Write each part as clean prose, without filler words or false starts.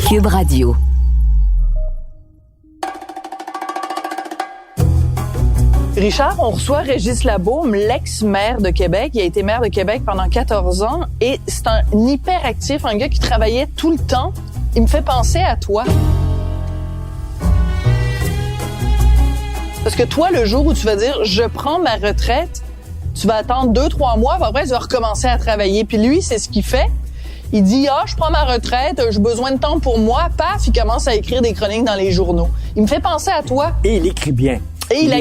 Cube Radio. Richard, on reçoit Régis Labaume, l'ex-maire de Québec. Il a été maire de Québec pendant 14 ans et c'est un hyperactif, un gars qui travaillait tout le temps. Il me fait penser à toi. Parce que toi, le jour où tu vas dire « je prends ma retraite », tu vas attendre 2-3 mois, après tu vas recommencer à travailler. Puis lui, c'est ce qu'il fait. Il dit « ah, je prends ma retraite, j'ai besoin de temps pour moi ». Paf, il commence à écrire des chroniques dans les journaux. Il me fait penser à toi. Et il écrit bien. Et il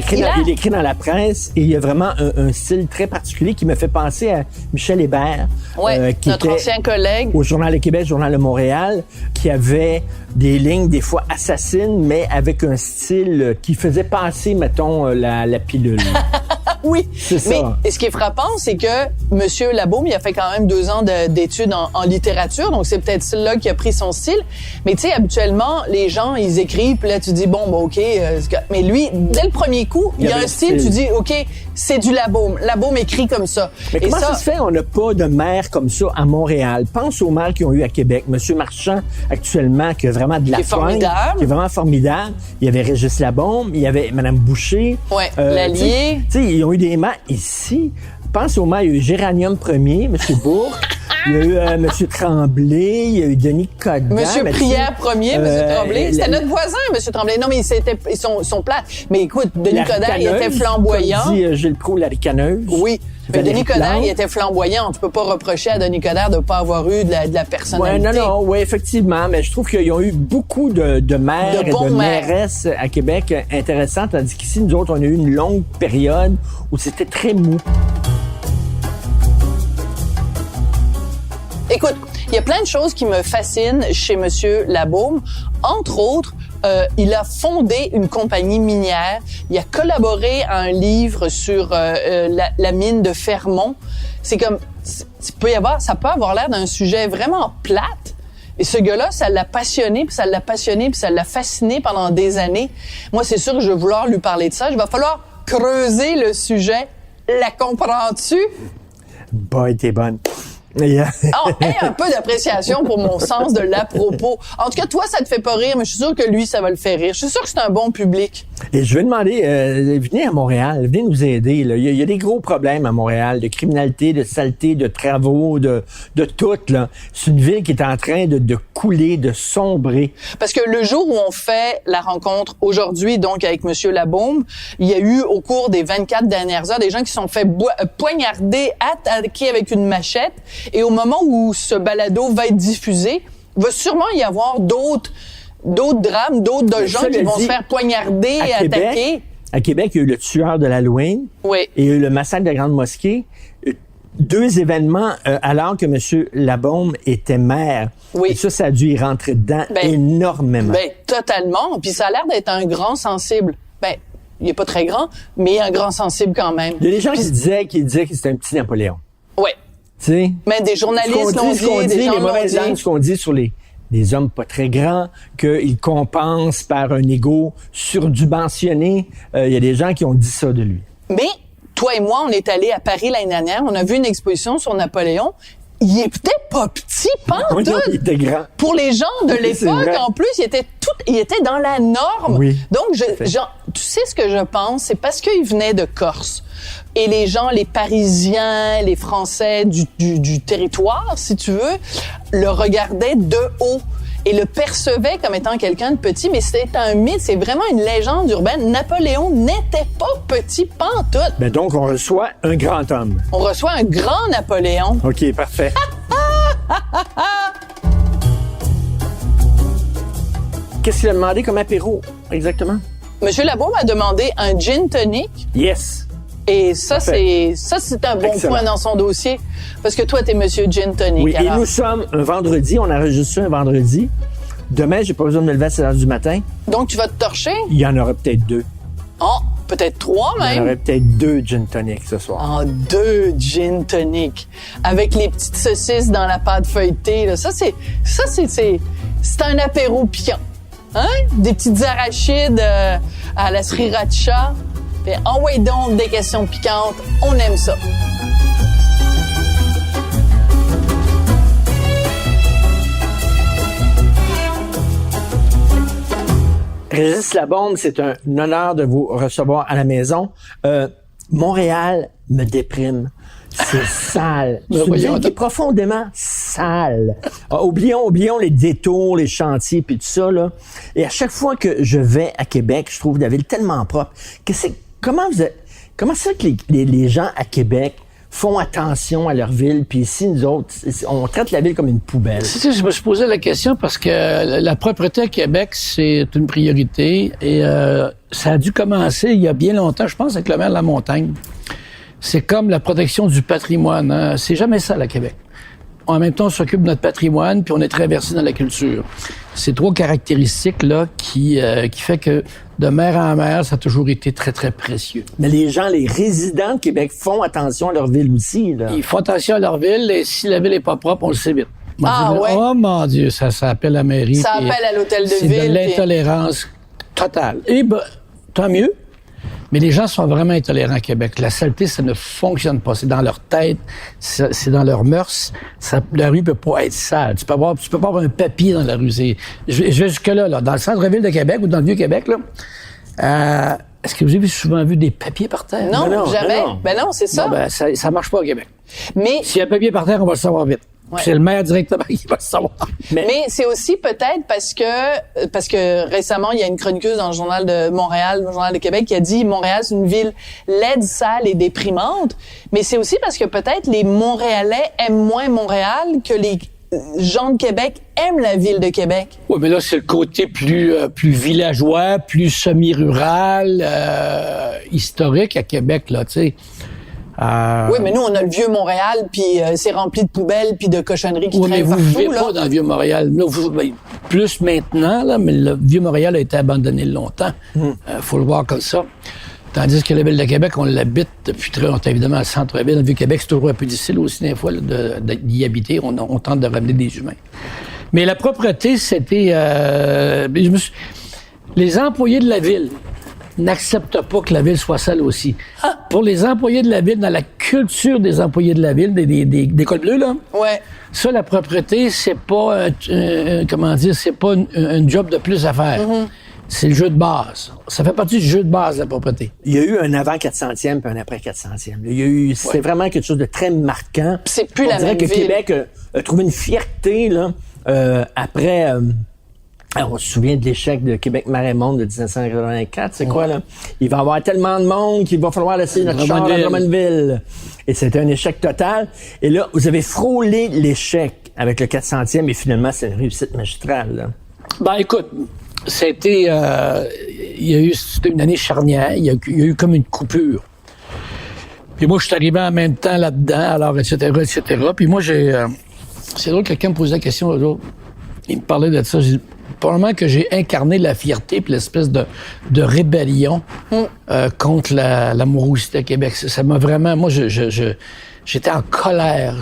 écrit dans la presse et il y a vraiment un style très particulier qui me fait penser à Michel Hébert, qui notre était ancien collègue au Journal de Québec, Journal de Montréal, qui avait des lignes des fois assassines, mais avec un style qui faisait passer, mettons, la pilule. Oui, c'est ça. Mais ce qui est frappant, c'est que M. Labaume, il a fait quand même 2 ans d'études en littérature, donc c'est peut-être là qui a pris son style. Mais tu sais, habituellement, les gens, ils écrivent, puis là, tu dis, bon, OK. Mais lui, dès le premier coup, il y a un style, tu dis, OK, c'est du Labaume. Labaume écrit comme ça. Mais comment ça se fait, on n'a pas de maire comme ça à Montréal? Pense aux maires qu'ils ont eu à Québec. Monsieur Marchand, actuellement, qui a vraiment de la pointe, qui est vraiment formidable. Il y avait Régis Labaume, il y avait Mme Boucher. Ouais, Lallier. Tu sais, ils ont eu des maires ici. Pense aux maires, il y a eu Géranium Premier, M. Bourque. Il y a eu M. Tremblay, il y a eu Denis Coderre. M. Prière Premier, M. Tremblay. C'était notre voisin, M. Tremblay. Non, mais ils sont plates. Mais écoute, Denis Coderre, il était flamboyant. Comme dit Gilles Proulx, la ricaneuse. Oui. Mais Denis Coderre, il était flamboyant. Tu peux pas reprocher à Denis Coderre de pas avoir eu de la personnalité. Oui, effectivement. Mais je trouve qu'ils ont eu beaucoup de maires et de mairesses à Québec intéressantes, tandis qu'ici, nous autres, on a eu une longue période où c'était très mou. Écoute, il y a plein de choses qui me fascinent chez M. Labaume. Entre autres, il a fondé une compagnie minière. Il a collaboré à un livre sur la mine de Fermont. C'est comme, ça peut avoir l'air d'un sujet vraiment plate. Et ce gars-là, ça l'a passionné, puis ça l'a fasciné pendant des années. Moi, c'est sûr que je vais vouloir lui parler de ça. Il va falloir creuser le sujet. La comprends-tu? Boy, t'es bonne. Un peu d'appréciation pour mon sens de l'à-propos. En tout cas, toi, ça te fait pas rire, mais je suis sûr que lui, ça va le faire rire. Je suis sûr que c'est un bon public. Et je vais demander, venez à Montréal, venez nous aider. Là. Il y a des gros problèmes à Montréal, de criminalité, de saleté, de travaux, de tout. Là. C'est une ville qui est en train de couler, de sombrer. Parce que le jour où on fait la rencontre aujourd'hui, donc avec M. Labaume, il y a eu au cours des 24 dernières heures des gens qui se sont fait poignarder, attaquer avec une machette. Et au moment où ce balado va être diffusé, il va sûrement y avoir d'autres drames, d'autres gens qui vont se faire poignarder et attaquer. À Québec, il y a eu le tueur de l'Halloween. Oui. Et il y a eu le massacre de la Grande Mosquée. 2 événements alors que M. Labaume était maire. Oui. Et ça a dû y rentrer dedans énormément. Totalement. Puis ça a l'air d'être un grand sensible. Il est pas très grand, mais un grand sensible quand même. Il y a des gens qui disaient que c'était un petit Napoléon. Oui. Tu sais? Mais des journalistes l'ont dit, des gens les mauvaises langues, ce qu'on dit sur les hommes pas très grands, qu'ils compensent par un ego surdimensionné. Il y a des gens qui ont dit ça de lui. Mais toi et moi, on est allés à Paris l'année dernière. On a vu une exposition sur Napoléon. Il était pas petit, pantoute. Il était grand. Pour les gens de l'époque, en plus, il était dans la norme. Oui. Donc, tu sais ce que je pense? C'est parce qu'il venait de Corse. Et les gens, les Parisiens, les Français du territoire, si tu veux, le regardaient de haut et le percevaient comme étant quelqu'un de petit. Mais c'est un mythe, c'est vraiment une légende urbaine. Napoléon n'était pas petit pantoute. Ben donc, on reçoit un grand homme. On reçoit un grand Napoléon. OK, parfait. Qu'est-ce qu'il a demandé comme apéro, exactement? Monsieur Labaume a demandé un gin tonic. Yes. Et ça, c'est un bon point dans son dossier. Parce que toi, t'es Monsieur Gin Tonic. Oui, alors. Et nous sommes un vendredi. On enregistre un vendredi. Demain, j'ai pas besoin de me lever à 7h du matin. Donc, tu vas te torcher? Il y en aura peut-être 2. Oh, peut-être 3 même. Il y en aurait peut-être 2 gin tonic ce soir. 2 gin tonic. Avec les petites saucisses dans la pâte feuilletée. Là. Ça, c'est un apéro piquant. Hein? Des petites arachides à la sriracha. Envoyez donc des questions piquantes. On aime ça. Régis Labaume, c'est un honneur de vous recevoir à la maison. Montréal me déprime. C'est sale. C'est une ville qui est profondément sale. Oublions les détours, les chantiers, puis tout ça, là. Et à chaque fois que je vais à Québec, je trouve la ville tellement propre. Comment ça que les gens à Québec font attention à leur ville, puis ici, nous autres, on traite la ville comme une poubelle. Je me suis posé la question parce que la propreté à Québec, c'est une priorité et ça a dû commencer il y a bien longtemps, je pense, avec le maire de la Montagne. C'est comme la protection du patrimoine. Hein? C'est jamais ça, à Québec. En même temps, on s'occupe de notre patrimoine, puis on est très versé dans la culture. C'est trois caractéristiques là qui fait que de mer en mer, ça a toujours été très, très précieux. Mais les résidents de Québec font attention à leur ville aussi, là. Ils font attention à leur ville, et si la ville est pas propre, on le sait vite. Ouais. Oh mon Dieu, ça appelle la mairie. Ça appelle à l'hôtel de ville. C'est de l'intolérance totale. Et tant mieux. Mais les gens sont vraiment intolérants à Québec. La saleté, ça ne fonctionne pas. C'est dans leur tête, c'est dans leurs mœurs. La rue peut pas être sale. Tu peux pas avoir un papier dans la rue. Je vais jusque-là, là. Dans le centre-ville de Québec ou dans le Vieux-Québec, là, est-ce que vous avez souvent vu des papiers par terre? Non, jamais. Ben non, c'est ça. Non, ça marche pas au Québec. Mais s'il y a un papier par terre, on va le savoir vite. Ouais. C'est le maire directement qui va le savoir. Mais c'est aussi peut-être parce que récemment, il y a une chroniqueuse dans le Journal de Montréal, le Journal de Québec, qui a dit Montréal, c'est une ville laide, sale et déprimante. Mais c'est aussi parce que peut-être les Montréalais aiment moins Montréal que les gens de Québec aiment la ville de Québec. Oui, mais là, c'est le côté plus villageois, plus semi-rural, historique à Québec, là, tu sais. Oui, mais nous, on a le vieux Montréal, puis c'est rempli de poubelles, puis de cochonneries qui traînent partout. Oui, mais vous vivez pas dans le vieux Montréal. Là, plus maintenant, là, mais le vieux Montréal a été abandonné longtemps. Faut le voir comme ça. Tandis que la ville de Québec, on l'habite depuis très longtemps. Évidemment, le centre-ville, le Vieux-Québec, c'est toujours un peu difficile aussi, des fois, d'y habiter. On tente de ramener des humains. Mais la propreté, c'était... Les employés de la ville n'acceptent pas que la ville soit sale aussi. Pour les employés de la ville, dans la culture des employés de la ville, des cols bleus, là, ouais. Ça, la propreté, c'est pas c'est pas un job de plus à faire. C'est le jeu de base. Ça fait partie du jeu de base, la propreté. Il y a eu un avant 400e puis un après 400e. C'est vraiment quelque chose de très marquant. C'est plus la même ville. On dirait que Québec a trouvé une fierté, là, après... on se souvient de l'échec de Québec-Marais-Monde de 1984. C'est quoi, là? Il va y avoir tellement de monde qu'il va falloir laisser notre char à Drummondville. Et c'était un échec total. Et là, vous avez frôlé l'échec avec le 400e et finalement, c'est une réussite magistrale, là. Ben, écoute, c'était une année charnière. Il y a eu comme une coupure. Puis moi, je suis arrivé en même temps là-dedans, alors, etc. Puis moi, c'est drôle, quelqu'un me posait la question l'autre jour. Il me parlait de ça. J'ai dit, probablement que j'ai incarné la fierté puis l'espèce de rébellion contre la morosité à Québec. Ça m'a vraiment... Moi, j'étais en colère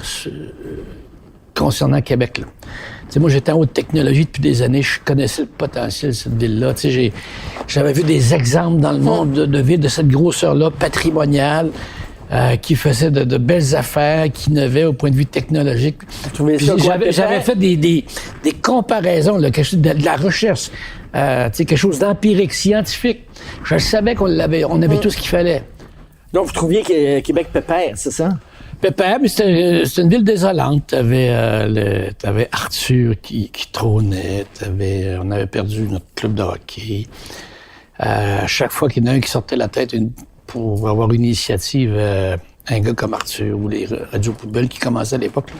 concernant Québec, là. Tu sais, moi, j'étais en haute technologie depuis des années. Je connaissais le potentiel de cette ville-là. Tu sais, j'avais vu des exemples dans le monde de villes de cette grosseur-là, patrimoniale, qui faisaient de belles affaires, qui innovaient au point de vue technologique. J'avais fait des comparaisons, là, quelque chose de la recherche, quelque chose d'empirique, scientifique. Je savais on avait tout ce qu'il fallait. Donc, vous trouviez que Québec pépère, c'est ça? Pépère, mais c'était une ville désolante. T'avais Arthur qui trônait. On avait perdu notre club de hockey. À chaque fois qu'il y en a un qui sortait la tête pour avoir une initiative, un gars comme Arthur ou les radios poubelles qui commençaient à l'époque,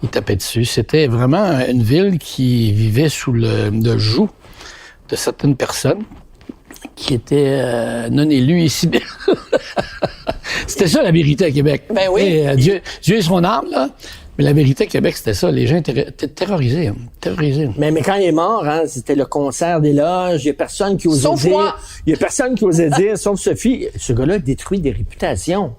il tapait dessus. C'était vraiment une ville qui vivait sous le joug de certaines personnes qui étaient non élues ici. C'était ça la vérité à Québec. Ben oui. Et, Dieu est son âme, là. Mais la vérité à Québec, c'était ça. Les gens étaient terrorisés. Mais quand il est mort, c'était le concert des loges. Il y a personne qui osait dire. Sauf moi. Il y a personne qui osait dire, sauf Sophie. Ce gars-là détruit des réputations.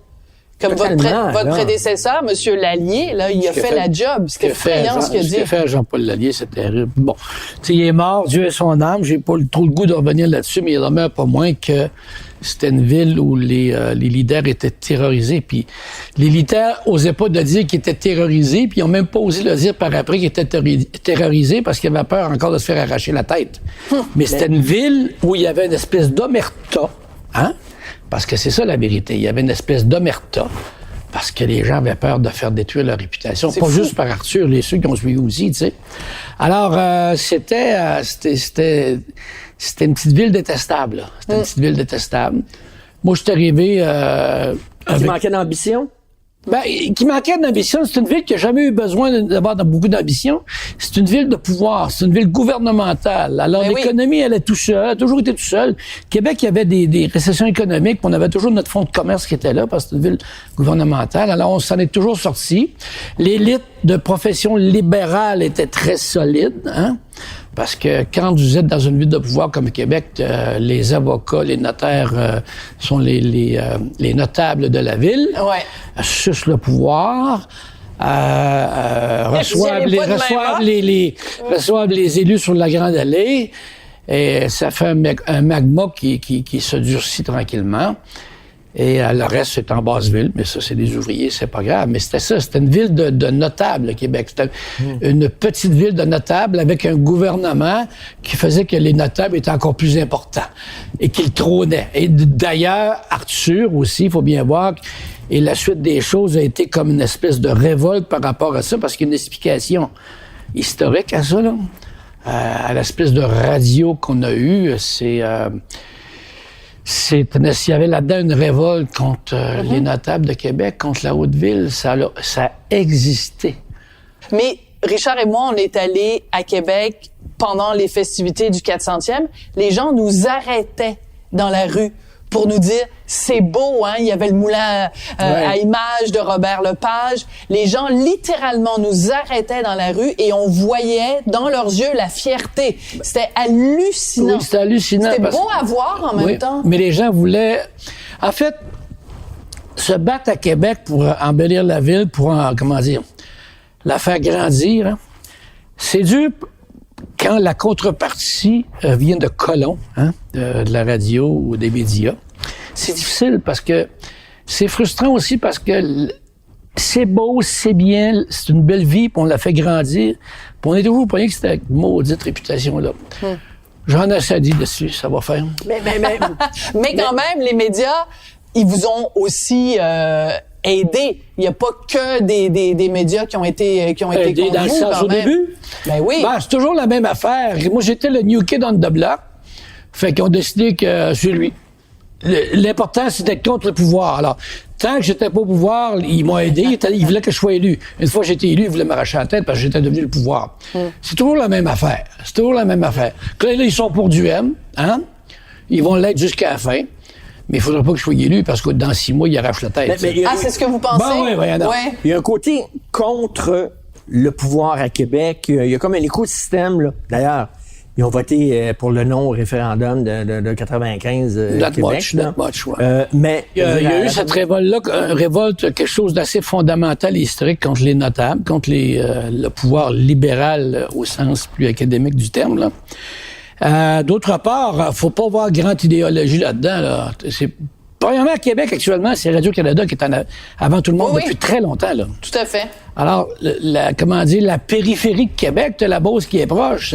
Comme Totalement, votre là. prédécesseur, M. Lallier, là, il a fait la job. C'était effrayant ce qu'il a dit. Ce qu'a fait Jean-Paul Lallier, c'est terrible. Bon, tu sais, il est mort, Dieu ait son âme. J'ai pas trop le goût de revenir là-dessus, mais il demeure pas moins que c'était une ville où les leaders étaient terrorisés. Puis les leaders osaient pas de dire qu'ils étaient terrorisés, puis ils ont même pas osé le dire par après qu'ils étaient terrorisés parce qu'ils avaient peur encore de se faire arracher la tête. Mais c'était une ville où il y avait une espèce d'omerta, hein? Parce que c'est ça la vérité. Il y avait une espèce d'omerta parce que les gens avaient peur de faire détruire leur réputation. Pas juste par Arthur, ceux qui ont suivi aussi, tu sais. Alors, c'était une petite ville détestable, là. C'était une petite ville détestable. Moi, je suis arrivé... Il manquait d'ambition? Ben, qui manquait d'ambition. C'est une ville qui n'a jamais eu besoin d'avoir beaucoup d'ambition. C'est une ville de pouvoir. C'est une ville gouvernementale. Alors, Ben l'économie, elle est tout seule, a toujours été tout seule. Québec, il y avait des récessions économiques, puis on avait toujours notre fonds de commerce qui était là, parce que c'est une ville gouvernementale. Alors, on s'en est toujours sorti. L'élite de profession libérale était très solide, hein? Parce que quand vous êtes dans une ville de pouvoir comme Québec, les avocats, les notaires sont les notables de la ville, sucent le pouvoir, reçoivent les élus sur la Grande Allée, et ça fait un magma qui se durcit tranquillement. Et le reste, c'est en Basse-Ville, mais ça, c'est des ouvriers, c'est pas grave. Mais c'était ça, c'était une ville de notables, Québec. C'était une petite ville de notables avec un gouvernement qui faisait que les notables étaient encore plus importants et qu'ils trônaient. Et d'ailleurs, Arthur aussi, il faut bien voir, et la suite des choses a été comme une espèce de révolte par rapport à ça, parce qu'il y a une explication historique à ça, là. À l'espèce de radio qu'on a eue, s'il y avait là-dedans une révolte contre les notables de Québec, contre la Haute-Ville, ça existait. Mais Richard et moi, on est allés à Québec pendant les festivités du 400e. Les gens nous arrêtaient dans la rue pour nous dire « c'est beau, hein ». Il y avait le moulin à images de Robert Lepage. Les gens, littéralement, nous arrêtaient dans la rue et on voyait dans leurs yeux la fierté. C'était hallucinant. Oui, c'était hallucinant. C'était beau à voir en même temps. Mais les gens voulaient... En fait, se battre à Québec pour embellir la ville, pour, la faire grandir, hein, c'est dur quand la contrepartie vient de colons, hein, de la radio ou des médias. C'est difficile parce que c'est frustrant aussi parce que c'est beau, c'est bien, c'est une belle vie, puis on la fait grandir. Puis on est toujours pas rien que cette maudite réputation-là. J'en ai assez dit dessus, ça va faire. Mais quand même, les médias, ils vous ont aussi aidé. Il n'y a pas que des médias qui ont été contre vous, dans le sens au début? Ben oui. Ben, c'est toujours la même affaire. Moi, j'étais le new kid on the block. Fait qu'ils ont décidé que c'est lui. L'important, c'était d'être contre le pouvoir. Alors, tant que j'étais pas au pouvoir, ils m'ont aidé. Ils voulaient que je sois élu. Une fois que j'étais élu, ils voulaient m'arracher la tête parce que j'étais devenu le pouvoir. C'est toujours la même affaire. C'est toujours la même affaire. Là, ils sont pour du M, hein? Ils vont l'être jusqu'à la fin. Mais il faudrait pas que je sois élu parce que dans 6 mois, il arrache la tête. C'est ce que vous pensez? Ben oui, voyons. Il y a un côté contre le pouvoir à Québec. Il y a comme un écosystème, là. D'ailleurs, ils ont voté pour le non-référendum de 95 Québec. Not much, ouais. Mais il y a eu cette révolte-là, quelque chose d'assez fondamental et historique contre les notables, contre le pouvoir libéral au sens plus académique du terme, là. D'autre part, faut pas voir grande idéologie là-dedans, là. Premièrement, à Québec, actuellement, c'est Radio-Canada qui est avant tout le monde depuis très longtemps, là. Tout à fait. Alors, la périphérie de Québec, t'as la Beauce qui est proche,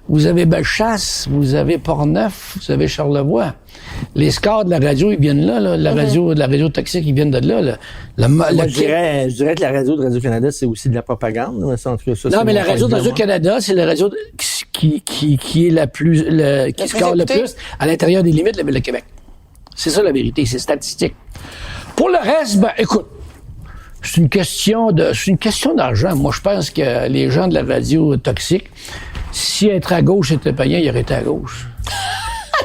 vous avez Bellechasse, vous avez Portneuf, vous avez Charlevoix. Les scores de la radio, ils viennent là, la radio toxique, ils viennent de là. Je dirais que la radio de Radio-Canada, c'est aussi de la propagande. Non, mais la radio de Radio-Canada, c'est la radio qui est la plus, qui score le plus à l'intérieur des limites de la Ville de Québec. C'est ça la vérité, c'est statistique. Pour le reste, ben, écoute, c'est une question d'argent. Moi, je pense que les gens de la radio toxique, si être à gauche était payant, ils auraient été à gauche.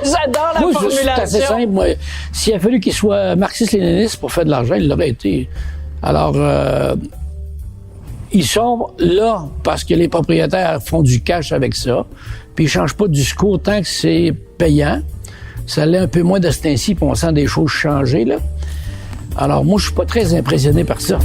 J'adore la formulation. C'est assez simple. Moi, s'il a fallu qu'il soit marxiste-léniniste pour faire de l'argent, il l'aurait été. Alors, ils sont là parce que les propriétaires font du cash avec ça. Puis ils changent pas de discours tant que c'est payant. Ça l'est un peu moins de ce temps-ci, puis on sent des choses changer, là. Alors, moi, je suis pas très impressionné par ça.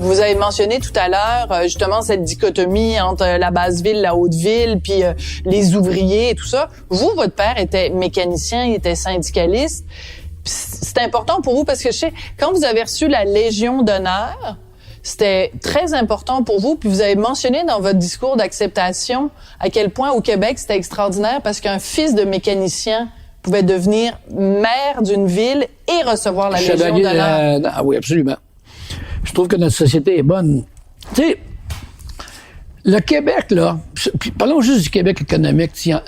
Vous avez mentionné tout à l'heure justement cette dichotomie entre la basse ville, la haute ville, puis les ouvriers et tout ça. Vous, votre père était mécanicien, il était syndicaliste. Puis c'est important pour vous parce que je sais, quand vous avez reçu la Légion d'honneur, c'était très important pour vous. Puis vous avez mentionné dans votre discours d'acceptation à quel point au Québec c'était extraordinaire parce qu'un fils de mécanicien pouvait devenir maire d'une ville et recevoir la Légion d'honneur. Oui, absolument. Je trouve que notre société est bonne. Tu sais, le Québec, là, puis parlons juste du Québec économique. Il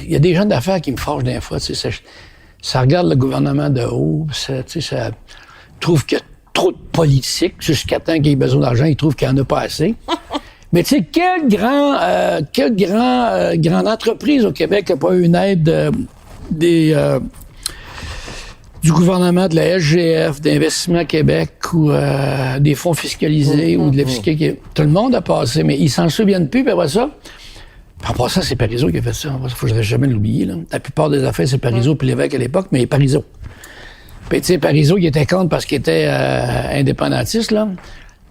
y a des gens d'affaires qui me fâchent des fois. Tu sais, ça regarde le gouvernement de haut, ça trouve qu'il y a trop de politique jusqu'à temps qu'il y ait besoin d'argent, ils trouvent qu'il n'y en a pas assez. Mais tu sais, quelle grande entreprise au Québec n'a pas eu une aide du gouvernement, de la SGF, d'Investissement Québec ou des fonds fiscalisés ou de la fiscalité. Tout le monde a passé, mais ils s'en souviennent plus, puis après ça. En passant, c'est Parizeau qui a fait ça. Il faut jamais l'oublier. Là. La plupart des affaires, c'est Parizeau puis l'évêque à l'époque, mais Parizeau. Puis tu sais, Parizeau, il était contre parce qu'il était indépendantiste, là.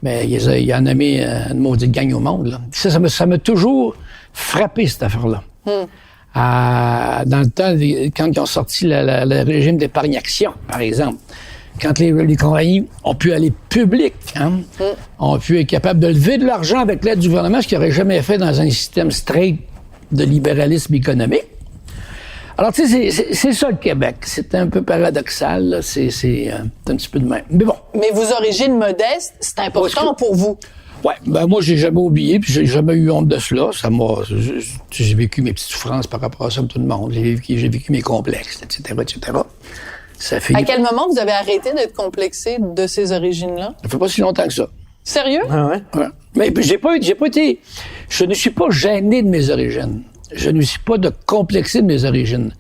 Mais il a nommé une maudite gang au monde, là. Ça m'a toujours frappé, cette affaire-là. Dans le temps, quand ils ont sorti le régime d'épargne-action, par exemple, quand les compagnies ont pu aller public, ont pu être capables de lever de l'argent avec l'aide du gouvernement, ce qu'ils n'auraient jamais fait dans un système straight de libéralisme économique. Alors, tu sais, c'est ça le Québec. C'est un peu paradoxal, là. C'est un petit peu de même. Mais bon. Mais vos origines modestes, c'est important pour vous. Ouais, ben moi, j'ai jamais oublié, puis j'ai jamais eu honte de cela. J'ai vécu mes petites souffrances par rapport à ça, comme tout le monde. J'ai vécu mes complexes, etc., etc. Ça fait... À quel moment vous avez arrêté d'être complexé de ces origines-là? Ça fait pas si longtemps que ça. Sérieux? Ah ouais? Ouais. Mais j'ai pas été... Je ne suis pas gêné de mes origines. Je ne suis pas de complexé de mes origines.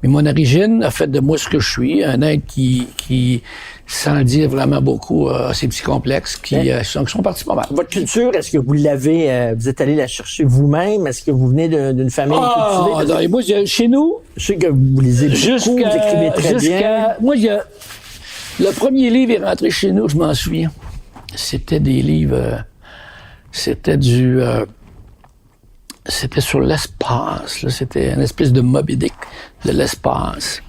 Mais mon origine a fait de moi ce que je suis, un être qui sans dire vraiment beaucoup, a ses petits complexes qui sont partis pas mal. Votre culture, est-ce que vous l'avez, vous êtes allé la chercher vous-même? Est-ce que vous venez d'une famille cultivée? Non, et moi, chez nous... Je sais que vous lisez beaucoup, vous écrivez très bien. Moi, le premier livre est rentré chez nous, je m'en souviens. C'était des livres... C'était sur l'espace, là. C'était une espèce de Moby Dick de l'espace.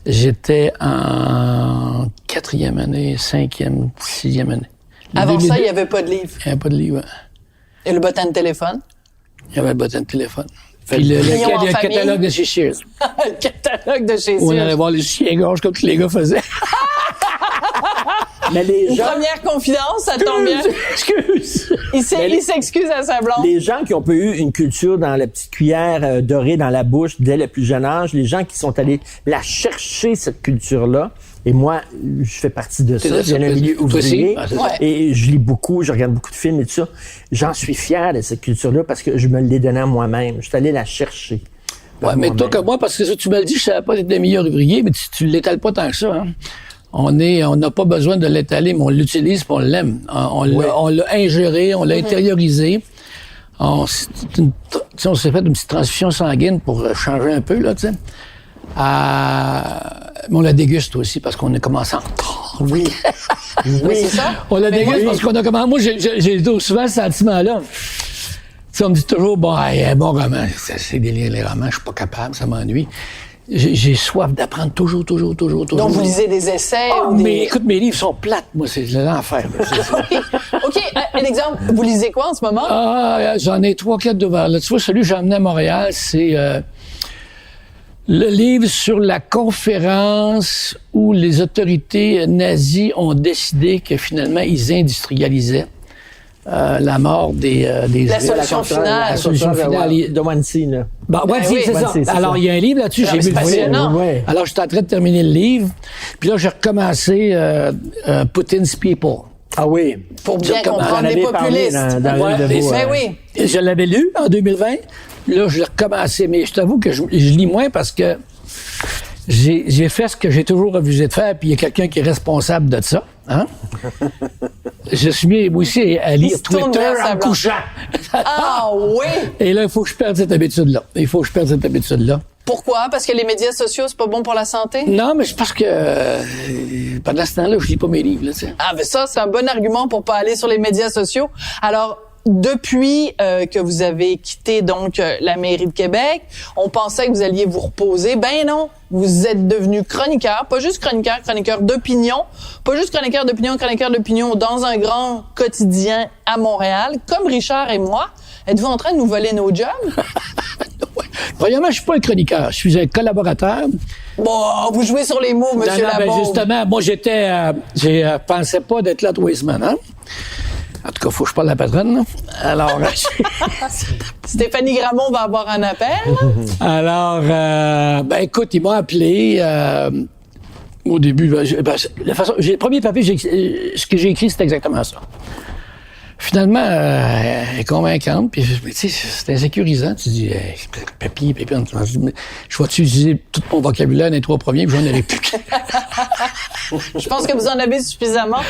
J'étais en 4e année, 5e, 6e année. Avant ça, il n'y avait pas de livre. Il n'y avait pas de livre, ouais. Et le bottin de téléphone? Il y avait le bottin de téléphone. Puis le catalogue de chez Sears. Le catalogue de chez Sears. On allait voir les chiens-gorges comme tous les gars faisaient. Mais les Une gens... première confidence, ça tombe bien. Excuse! Il s'excuse à sa blonde. Les gens qui ont pas eu une culture dans la petite cuillère dorée dans la bouche dès le plus jeune âge, les gens qui sont allés la chercher, cette culture-là, et moi, je fais partie de ça. J'ai un milieu ouvrier et je lis beaucoup, je regarde beaucoup de films et tout ça. J'en suis fier de cette culture-là parce que je me l'ai donnée à moi-même. Je suis allé la chercher. Ouais, mais toi comme moi, parce que ça, tu me le dis, je savais pas être le meilleur ouvrier, mais tu l'étales pas tant que ça, hein. On n'a pas besoin de l'étaler, mais on l'utilise puis on l'aime. On l'a ingéré, on l'a intériorisé. On s'est fait une petite transfusion sanguine pour changer un peu, là, tu sais. Mais on la déguste aussi parce qu'on a commencé en retard. Oui. Oui, c'est ça. On la déguste parce qu'on a commencé. Moi, j'ai souvent ce sentiment-là. Tu sais, on me dit toujours, un bon roman. C'est délire, les romans, je suis pas capable, ça m'ennuie. J'ai soif d'apprendre toujours. Donc, vous lisez des essais ou mais écoute, mes livres sont plates, moi, c'est l'enfer. OK, un exemple, vous lisez quoi en ce moment? J'en ai 3-4 d'ouverts. Là, tu vois, celui que j'ai emmené à Montréal, c'est le livre sur la conférence où les autorités nazies ont décidé que finalement, ils industrialisaient la mort des la solution finale. La solution finale de Wannsee, là. Wannsee, c'est ça. Alors, il y a un livre là-dessus, j'ai vu le film. Ouais. Alors, j'étais en train de terminer le livre. Puis là, j'ai recommencé Putin's People. Ah oui. Pour bien comprendre les populistes. Oui. Je l'avais lu en 2020. Là, je l'ai recommencé. Mais je t'avoue que je lis moins parce que j'ai fait ce que j'ai toujours refusé de faire, puis il y a quelqu'un qui est responsable de ça. Hein? Je suis mis, moi aussi, à lire se tourne Twitter vers sa en blonde. couchant. Ah oui! Et là, il faut que je perde cette habitude-là. Pourquoi? Parce que les médias sociaux, c'est pas bon pour la santé? Non, mais c'est parce que pendant ce temps-là, je lis pas mes livres. Là, t'sais. Ah, ben ça, c'est un bon argument pour pas aller sur les médias sociaux. Alors, depuis que vous avez quitté donc la mairie de Québec, on pensait que vous alliez vous reposer. Ben non, vous êtes devenu chroniqueur, pas juste chroniqueur d'opinion, pas juste chroniqueur d'opinion dans un grand quotidien à Montréal, comme Richard et moi. Êtes-vous en train de nous voler nos jobs? Ouais. Premièrement, je suis pas un chroniqueur, je suis un collaborateur. Bon, vous jouez sur les mots, Monsieur Ben Labaume. justement, moi je pensais pas d'être là tous les semaines. Hein? En tout cas, faut que je parle à la patronne. Là. Alors, Stéphanie Gramont va avoir un appel. alors, ben écoute, il m'a appelé au début. Le premier papier, ce que j'ai écrit, c'est exactement ça. Finalement, elle est convaincante, puis tu sais, c'est insécurisant. Tu dis, papier, je vais utiliser tout mon vocabulaire dans les 3 premiers, puis j'en aurai plus. Je pense que vous en avez suffisamment.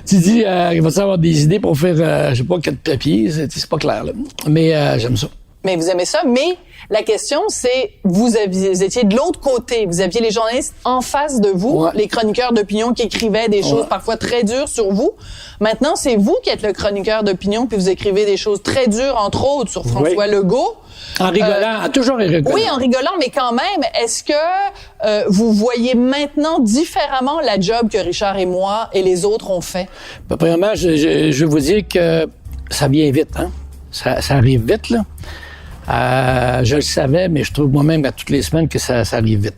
Tu dis, il va avoir des idées pour faire, je sais pas, 4 papiers, c'est pas clair, là. Mais j'aime ça. Mais vous aimez ça. Mais la question, c'est, vous étiez de l'autre côté. Vous aviez les journalistes en face de vous, Ouais. les chroniqueurs d'opinion qui écrivaient des choses parfois très dures sur vous. Maintenant, c'est vous qui êtes le chroniqueur d'opinion, puis vous écrivez des choses très dures, entre autres, sur François Legault. En rigolant, toujours en rigolant. Oui, en rigolant, mais quand même, est-ce que vous voyez maintenant différemment la job que Richard et moi et les autres ont fait? Ben, premièrement, je veux vous dire que ça vient vite, hein. Ça arrive vite, là. Je le savais, mais je trouve moi-même à toutes les semaines que ça arrive vite.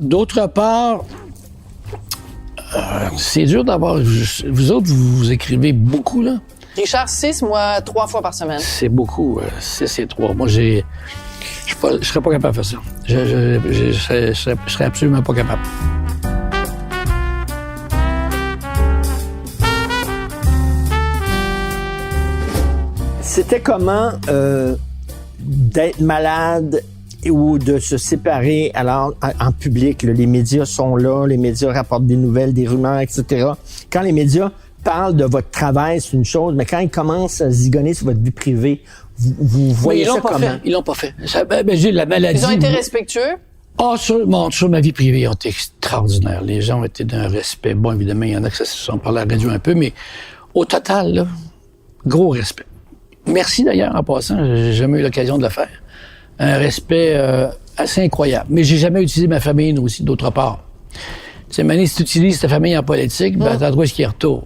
D'autre part, c'est dur d'avoir... Vous autres, vous écrivez beaucoup, là. Richard, 6, moi, 3 fois par semaine. C'est beaucoup. 6 et 3. Moi, je serais pas capable de faire ça. Je serais absolument pas capable. C'était comment d'être malade ou de se séparer alors en public? Là, les médias sont là, les médias rapportent des nouvelles, des rumeurs, etc. Quand les médias parlent de votre travail, c'est une chose, mais quand ils commencent à zigonner sur votre vie privée, vous voyez ça comment? Ils l'ont pas fait. J'ai la maladie. Ils ont été respectueux? Ah, sur ma vie privée, ils ont été extraordinaires. Les gens ont été d'un respect. Bon, évidemment, il y en a qui se sont parlé à la radio un peu, mais au total, là, gros respect. Merci d'ailleurs, en passant, j'ai jamais eu l'occasion de le faire. Un respect assez incroyable. Mais j'ai jamais utilisé ma famille, aussi, d'autre part. Tu sais, Mané, si tu utilises ta famille en politique, ben, t'as le droit à ce qu'il retourne.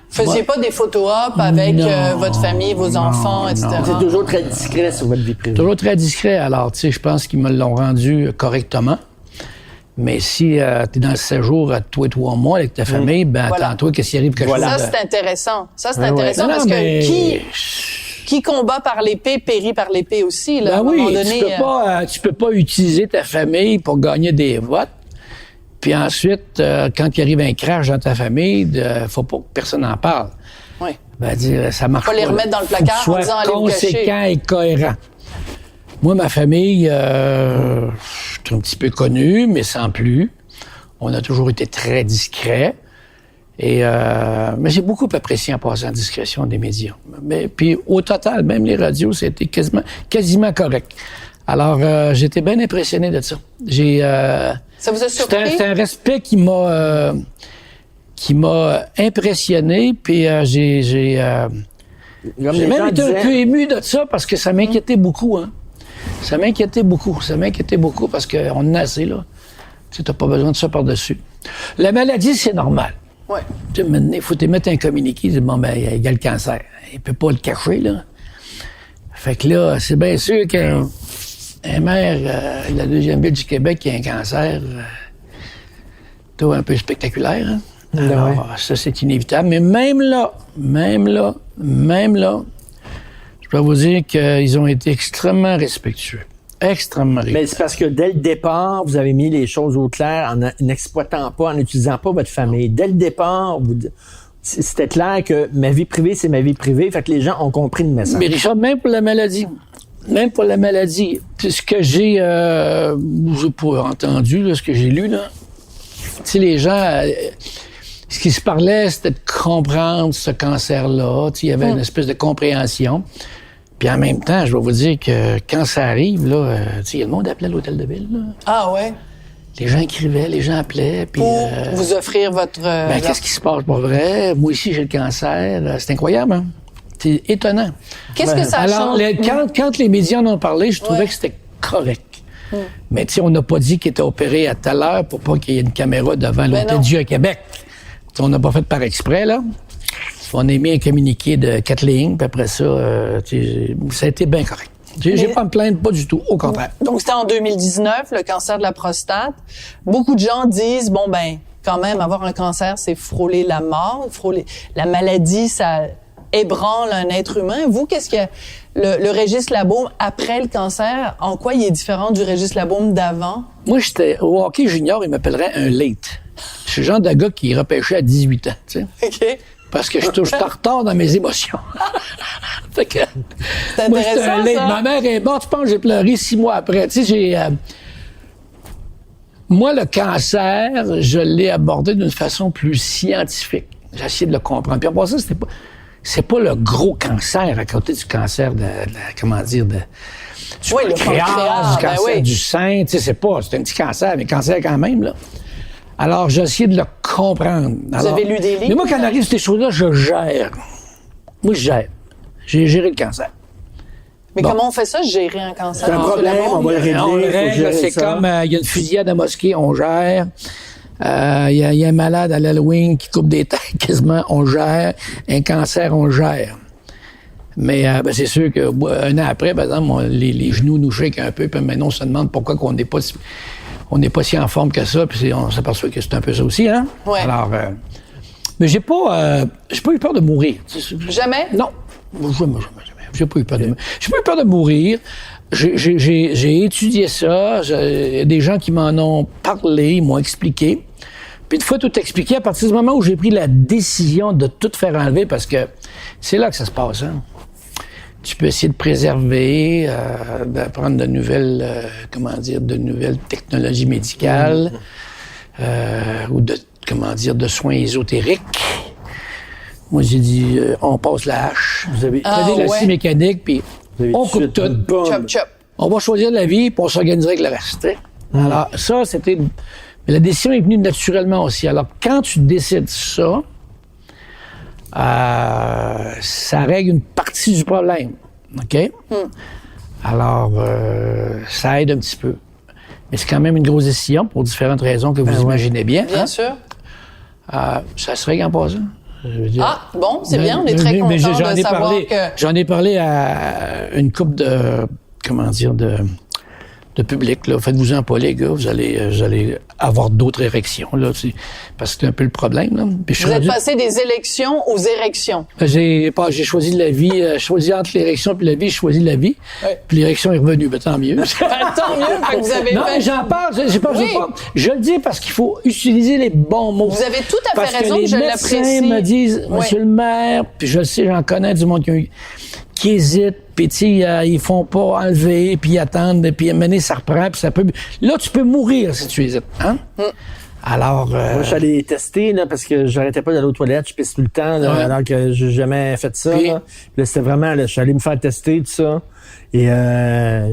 Faisiez pas des photos op avec votre famille, vos enfants, etc. C'est toujours très discret sur votre vie privée. Toujours très discret. Alors, tu sais, je pense qu'ils me l'ont rendu correctement. Mais si t'es dans le séjour à toi et 3 mois avec ta famille, ben, Voilà. attends-toi qu'est-ce qui arrive quelque Ça, chose. c'est intéressant. Ça, c'est Ouais, intéressant Non, parce mais- que qui combat par l'épée périt par l'épée aussi, là, à Ben un moment oui, donné. tu peux pas utiliser ta famille pour gagner des votes. Puis ensuite, quand il arrive un crash dans ta famille, faut pas que personne n'en parle. Ouais. Ben, dire, ça marche Pas les là. remettre dans le Faut placard que tu en sois disant, allez vous cacher. conséquent et cohérent. Moi, ma famille, je suis un petit peu connu, mais sans plus. On a toujours été très discret. Et mais j'ai beaucoup apprécié en passant la discrétion des médias. Mais puis au total, même les radios, c'était quasiment correct. Alors j'étais bien impressionné de ça. Ça vous a surpris? C'est un respect qui m'a impressionné. Puis j'ai même été un peu ému de ça parce que ça m'inquiétait beaucoup. Hein. Ça m'inquiétait beaucoup parce qu'on en a assez là. Tu sais, t'as pas besoin de ça par-dessus. La maladie, c'est normal. Ouais. Tu sais, maintenant, il faut te mettre un communiqué, dire, bon, ben, il y a le cancer. Il peut pas le cacher, là. Fait que là, c'est bien sûr qu'un maire de la 2e ville du Québec qui a un cancer, tout un peu spectaculaire, hein? Alors, ça, c'est inévitable. Mais même là, je peux vous dire qu'ils ont été extrêmement respectueux. Extrêmement Mais c'est parce que dès le départ, vous avez mis les choses au clair en n'exploitant pas, en n'utilisant pas votre famille. Dès le départ, c'était clair que ma vie privée, c'est ma vie privée. Fait que les gens ont compris le message. Mais Richard, même pour la maladie, ce que j'ai entendu, là, ce que j'ai lu, là, tu sais, les gens, ce qui se parlait, c'était de comprendre ce cancer-là. Tu sais, il y avait une espèce de compréhension. Puis en même temps, je vais vous dire que quand ça arrive, là, tu sais, il y a le monde appelait à l'hôtel de ville. Là. Ah ouais? Les gens écrivaient, les gens appelaient. Puis, Pour vous offrir votre... qu'est-ce qui se passe pour vrai? Moi aussi, j'ai le cancer. C'est incroyable, hein? C'est étonnant. Qu'est-ce que ça Alors, change? quand les médias en ont parlé, je trouvais que c'était correct. Mais tu sais, on n'a pas dit qu'il était opéré à telle heure pour pas qu'il y ait une caméra devant l'Hôtel Dieu à Québec. T'sais, on n'a pas fait par exprès, là. On a mis un communiqué de 4 lignes, puis après ça, ça a été bien correct. J'ai pas à me plaindre, pas du tout, au contraire. Donc, c'était en 2019, le cancer de la prostate. Beaucoup de gens disent, bon, ben, quand même, avoir un cancer, c'est frôler la mort, frôler la maladie, ça ébranle un être humain. Vous, qu'est-ce que le Régis Labaume après le cancer, en quoi il est différent du Régis Labaume d'avant? Moi, j'étais au hockey junior, il m'appellerait un late. Je suis le genre de gars qui repêchait à 18 ans, tu sais. OK. Parce que je suis toujours en retard dans mes émotions. Fait que, C'est moi, j'étais intéressant, un late. ça. Ma mère est morte, je pense que j'ai pleuré 6 mois après. Tu sais, moi, le cancer, je l'ai abordé d'une façon plus scientifique. J'ai essayé de le comprendre. Puis après ça, c'est pas le gros cancer à côté du cancer du Oui, le pancréas, du cancer du sein. Tu sais, c'est un petit cancer, mais cancer quand même, là. Alors, j'ai essayé de le comprendre. Vous avez lu des livres? Mais moi, quand arrive ces choses-là, je gère. Moi, je gère. J'ai géré le cancer. Mais comment on fait ça, gérer un cancer? C'est un problème, on va le régler. On le faut règle, gérer c'est ça. comme, il y a une fusillade à mosquée, on gère. Il y a un malade à l'Halloween qui coupe des têtes quasiment, on gère. Un cancer, on gère. Mais c'est sûr que un an après, par exemple, les genoux nous shake un peu, puis maintenant on se demande pourquoi on n'est pas si en forme que ça, puis on s'aperçoit que c'est un peu ça aussi, hein? Ouais. Alors, mais j'ai pas eu peur de mourir. Jamais? Non, jamais. J'ai pas eu peur de mourir. J'ai pas eu peur de mourir. J'ai étudié ça. Il y a des gens qui m'en ont parlé, ils m'ont expliqué. Puis une fois tout expliqué, à partir du moment où j'ai pris la décision de tout faire enlever, parce que c'est là que ça se passe, hein? Tu peux essayer de préserver, d'apprendre de nouvelles, de nouvelles technologies médicales, ou de soins ésotériques. Moi, j'ai dit, on passe la hache. Vous avez prenez la scie mécanique, puis on coupe tout. Chop, chop. On va choisir la vie, puis on s'organiserait avec le reste. Alors, ça, c'était... Mais la décision est venue naturellement aussi. Alors, quand tu décides ça, ça règle une partie du problème. OK? Alors, ça aide un petit peu. Mais c'est quand même une grosse décision pour différentes raisons que vous imaginez bien. Bien sûr. Ça se règle en passant. Je veux dire. Ah, bon, c'est bien. On est très content de savoir que... J'en ai parlé à une couple de public, là. Faites-vous-en pas, les gars. Vous allez avoir d'autres érections, là. Parce que c'est un peu le problème, là. Puis Vous êtes passé des élections aux érections. J'ai choisi la vie, choisi entre l'érection puis la vie, j'ai choisi la vie. Ouais. Puis l'érection est revenue, ben, tant mieux. Tant mieux que vous avez Non, fait... mais j'en parle, Oui. je le dis parce qu'il faut utiliser les bons mots. Vous avez tout à parce fait raison, que je les médecins l'apprécie. me disent, Oui. Monsieur le maire, puis je le sais, j'en connais du monde qui hésite, puis tu sais, ils font pas enlever, puis ils attendent, puis à un moment donné, ça reprend, puis ça peut... Là, tu peux mourir si tu hésites, hein? Alors... Moi, je suis allé tester, là, parce que j'arrêtais pas d'aller aux toilettes, je pisse tout le temps, là, Ouais. alors que j'ai jamais fait ça, Puis? là. Puis là, c'était vraiment, là, je suis allé me faire tester, tout ça. Et,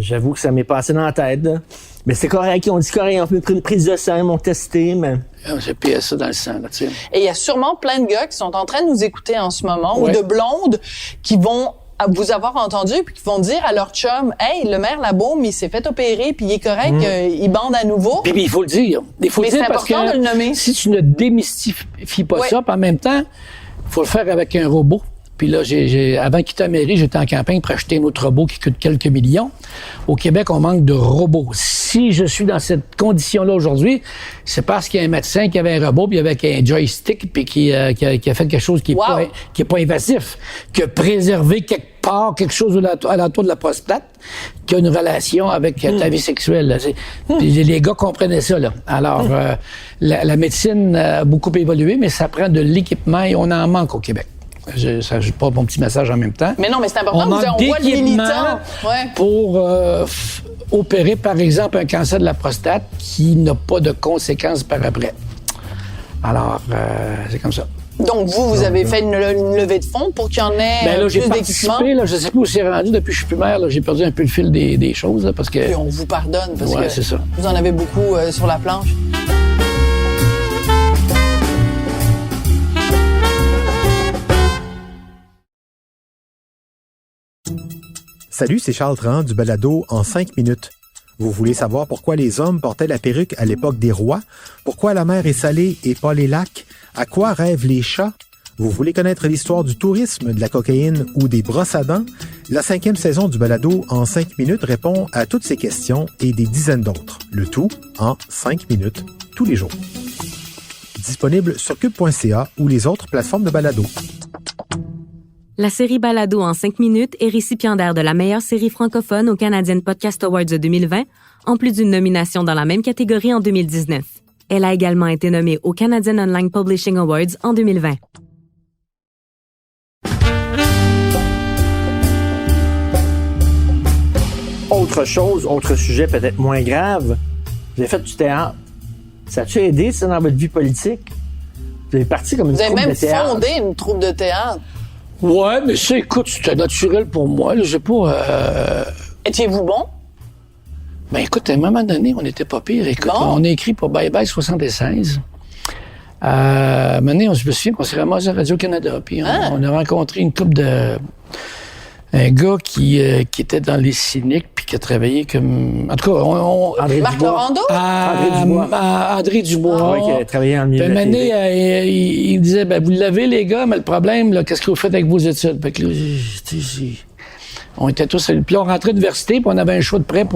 j'avoue que ça m'est passé dans la tête, là. Mais c'est correct, ils ont dit correct, on peut prendre une prise de sang, ils m'ont testé, mais... j'ai payé ça dans le sang, là, tu sais. Et il y a sûrement plein de gars qui sont en train de nous écouter en ce moment, Ouais. ou de blondes qui vont vous avoir entendu puis qui vont dire à leur chum, hey, le maire Labaume, il s'est fait opérer puis il est correct, il bande à nouveau. Puis il faut le dire. Il faut Mais le dire c'est parce important que de le nommer. si tu ne démystifies pas Ouais. ça, puis en même temps, il faut le faire avec un robot. Puis là, avant de quitter la mairie, j'étais en campagne pour acheter un autre robot qui coûte quelques millions. Au Québec, on manque de robots. Si je suis dans cette condition-là aujourd'hui, c'est parce qu'il y a un médecin qui avait un robot, puis avec un joystick, puis qui a fait quelque chose qui est, Wow. pas invasif, que préserver quelque part quelque chose à l'entour de la prostate, qui a une relation avec ta vie sexuelle. Là. Puis les gars comprenaient ça. Là. Alors, la médecine a beaucoup évolué, mais ça prend de l'équipement et on en manque au Québec. Je porte mon petit message en même temps. Mais non, mais c'est important, On manque on voit le d'équipement militant. Ouais. pour opérer, par exemple, un cancer de la prostate qui n'a pas de conséquences par après. Alors, c'est comme ça. Donc, vous avez fait une levée de fonds pour qu'il y en ait Ben là, j'ai plus d'équipements. participé, là, je sais pas où c'est rendu depuis que je suis plus maire, là, j'ai perdu un peu le fil des choses, là, parce que... Puis on vous pardonne parce Ouais, que c'est ça. vous en avez beaucoup sur la planche. Salut, c'est Charles Tran du balado En 5 minutes. Vous voulez savoir pourquoi les hommes portaient la perruque à l'époque des rois? Pourquoi la mer est salée et pas les lacs? À quoi rêvent les chats? Vous voulez connaître l'histoire du tourisme, de la cocaïne ou des brosses à dents? La 5e saison du balado En 5 minutes répond à toutes ces questions et des dizaines d'autres. Le tout en 5 minutes, tous les jours. Disponible sur cube.ca ou les autres plateformes de balado. La série Balado en 5 minutes est récipiendaire de la meilleure série francophone au Canadian Podcast Awards de 2020, en plus d'une nomination dans la même catégorie en 2019. Elle a également été nommée au Canadian Online Publishing Awards en 2020. Autre chose, autre sujet peut-être moins grave, vous avez fait du théâtre. Ça a-tu aidé, ça, dans votre vie politique? Vous avez parti comme une Vous avez troupe même de théâtre. fondé une troupe de théâtre. Ouais, mais ça, écoute, c'était naturel pour moi, là, j'ai pas... Étiez-vous bon? Ben écoute, à un moment donné, on n'était pas pire. Écoute, Bon. on a écrit pour Bye Bye 76. À un moment donné, je me souviens qu'on s'est ramassé à Radio-Canada, puis on a rencontré une couple de... Un gars qui était dans les cyniques, puis qui a travaillé comme... En tout cas, André Marc Dubois. Laurando? André Dubois. André Dubois. Oui, qui a travaillé en Puis milieu un de la moment donné, TV. il disait, ben, vous l'avez, les gars, mais le problème, là, qu'est-ce que vous faites avec vos études? Fait que là, on était tous... Puis là, on rentrait de l'université, puis on avait un choix de prêt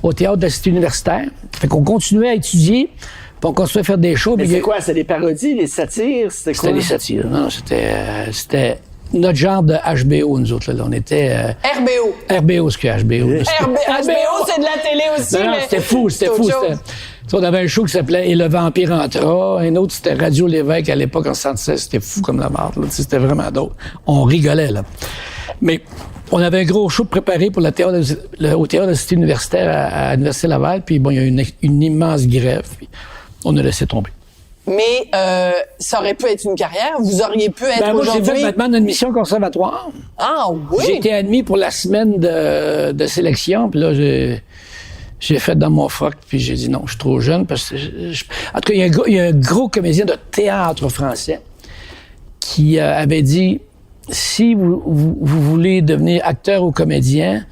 au théâtre de la cité universitaire. Fait qu'on continuait à étudier, puis on continuait à faire des shows. Mais puis c'est quoi? C'est des parodies, des satires? C'était quoi? C'était des satires. Non, c'était notre genre de HBO, nous autres. Là. On était... RBO. RBO, ce que HBO. HBO, c'est de la télé aussi, Non, mais... c'était fou, c'était c'est fou. autre chose. On avait un show qui s'appelait « Et le vampire entra ». Un autre, c'était Radio Lévesque à l'époque, en 76. C'était fou comme la marde. C'était vraiment drôle. On rigolait, là. Mais on avait un gros show préparé pour au théâtre de la cité universitaire à l'Université Laval. Puis bon, il y a eu une immense grève. Puis on a laissé tomber. Mais ça aurait pu être une carrière. Vous auriez pu être Moi, j'ai fait aujourd'hui... maintenant une admission conservatoire. Ah oui? J'ai été admis pour la semaine de sélection, puis là, j'ai fait dans mon froc, puis j'ai dit non, je suis trop jeune, parce que... En tout cas, il y a un gros comédien de théâtre français qui avait dit, si vous voulez devenir acteur ou comédien,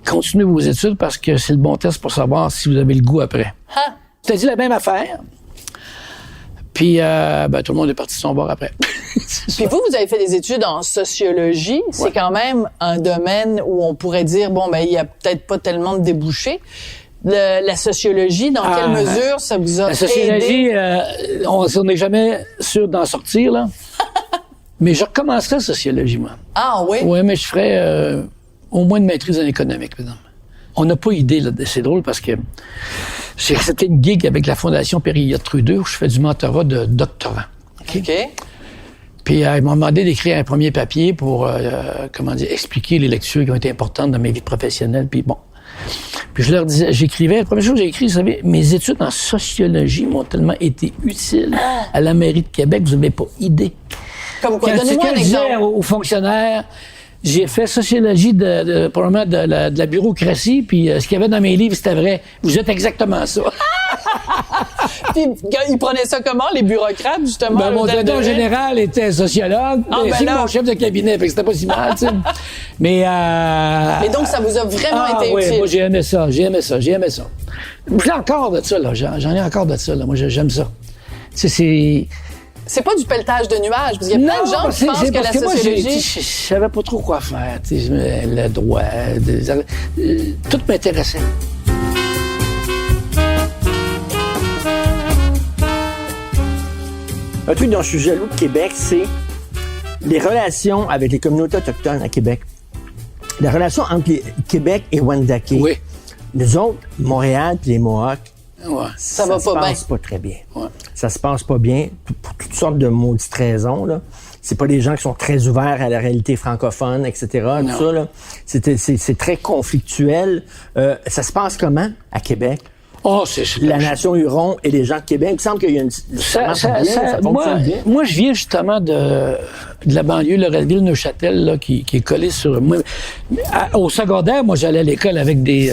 continuez vos études, parce que c'est le bon test pour savoir si vous avez le goût après. Hein? T'as dit la même affaire. Puis, tout le monde est parti de son bord après. Puis vous avez fait des études en sociologie. C'est Ouais. quand même un domaine où on pourrait dire, il y a peut-être pas tellement de débouchés. La sociologie, dans quelle mesure ça vous a La sociologie, aidé? on n'est jamais sûr d'en sortir, là. Mais je recommencerai la sociologie, moi. Ah oui? Oui, mais je ferais au moins une maîtrise en économique, par exemple. On n'a pas idée, là. C'est drôle parce que j'ai accepté une gig avec la Fondation Périllot-Trudeau où je fais du mentorat de doctorat. OK. Puis ils m'ont demandé d'écrire un premier papier pour, expliquer les lectures qui ont été importantes dans ma vie professionnelle. Puis bon. Puis je leur disais, j'écrivais, la première chose que j'ai écrit, vous savez, mes études en sociologie m'ont tellement été utiles à la mairie de Québec, vous n'avez pas idée. Comme quoi? Quand Donnez-moi un je disais exemple. aux fonctionnaires, j'ai fait sociologie probablement de la bureaucratie, puis ce qu'il y avait dans mes livres, c'était vrai. Vous êtes exactement ça. Puis ils prenaient ça comment, les bureaucrates, justement? Ben, mon vous directeur adoraient? général était sociologue, ben c'est là. mon chef de cabinet, fait que c'était pas si mal, tu sais. Mais donc, ça vous a vraiment été oui, utile. moi, j'ai aimé ça. J'ai encore de ça, là. J'en ai encore de ça, là. Moi, j'aime ça. Tu sais, c'est... C'est pas du pelletage de nuages, parce qu'il y a plein de gens qui pensent que la parce moi, sociologie... je savais pas trop quoi faire, tu sais, le droit, tout m'intéressait. Un truc dont je suis jaloux de Québec, c'est les relations avec les communautés autochtones à Québec. La relation entre Québec et Wendake. Oui. Nous autres, Montréal et les Mohawks, Ouais. Ça va se pas bien. passe pas très bien. Ouais. Ça se passe pas bien pour toutes sortes de maudites raisons, là. C'est pas des gens qui sont très ouverts à la réalité francophone, etc. Tout ça, là. C'est très conflictuel. Ça se passe comment à Québec? Oh, c'est la nation Huron et les gens de Québec. Il me semble qu'il y a ça fonctionne bien. Moi, je viens justement de la banlieue, Loretteville, Neuchâtel, là, qui est collé sur... Moi, au secondaire, moi, j'allais à l'école avec des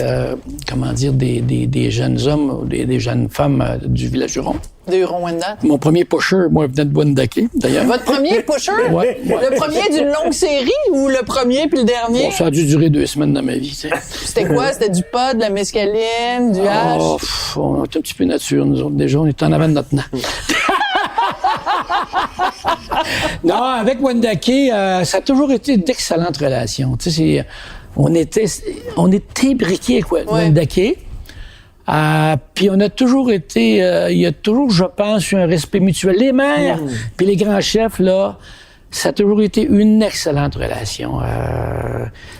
jeunes hommes, des jeunes femmes du village Huron. Des Huron-Wendat. Mon premier pusher, moi, venait de Wendake, d'ailleurs. Votre premier pusher? Ouais. Le premier d'une longue série ou le premier puis le dernier? Bon, ça a dû durer 2 semaines dans ma vie, tu sais. C'était quoi? C'était du pot, de la mescaline, du hache? Oh, on est un petit peu nature, nous autres. Déjà, on est en avant de notre nom. Non, avec Wendake, ça a toujours été d'excellentes relations. Tu sais, on était briqués avec Wendake. Puis on a toujours été, il y a toujours, je pense, eu un respect mutuel. Les maires, puis les grands chefs, là, ça a toujours été une excellente relation.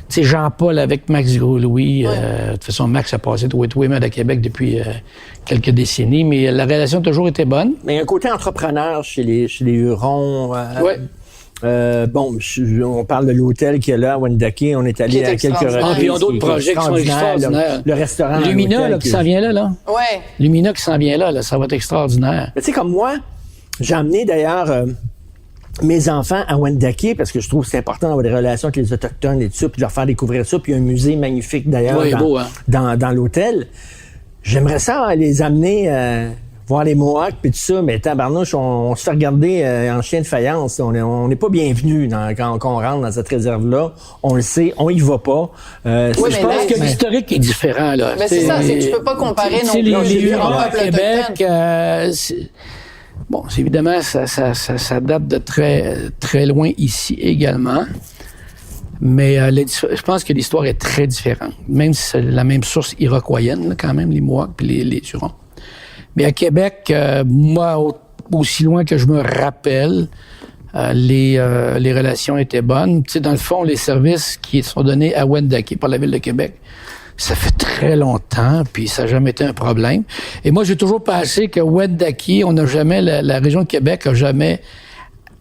Tu sais, Jean-Paul avec Max Gros-Louis. De toute façon, Max a passé de Wet'Wemer à Québec depuis quelques décennies, mais la relation a toujours été bonne. Mais il y a un côté entrepreneur chez les Hurons. On parle de l'hôtel qu'il y a là à Wendake. On est allé à quelques reprises. Puis ils ont d'autres projets qui sont extraordinaires. Le restaurant. Lumina, là, qui s'en vient là. Ouais. Lumina qui s'en vient là, ça va être extraordinaire. Mais tu sais, comme moi, j'ai emmené d'ailleurs mes enfants à Wendake parce que je trouve que c'est important d'avoir des relations avec les Autochtones et tout ça, puis de leur faire découvrir ça. Puis il y a un musée magnifique d'ailleurs dans l'hôtel. J'aimerais ça les amener... voir les Mohawks puis tout ça, mais tabarnouche, on se fait regarder en chien de faïence. On n'est pas bienvenu quand on rentre dans cette réserve-là. On le sait, on y va pas. Je pense que l'historique est différent, là. Mais c'est ça, c'est que tu peux pas comparer non plus les Hurons à Québec. Évidemment, ça date de très, très loin ici également. Mais je pense que l'histoire est très différente. Même si c'est la même source iroquoienne, là, quand même, les Mohawks puis les Hurons. Mais à Québec, moi, aussi loin que je me rappelle, les relations étaient bonnes. Tu sais, dans le fond, les services qui sont donnés à Wendake par la Ville de Québec, ça fait très longtemps, puis ça n'a jamais été un problème. Et moi, j'ai toujours pensé que Wendake, la région de Québec a jamais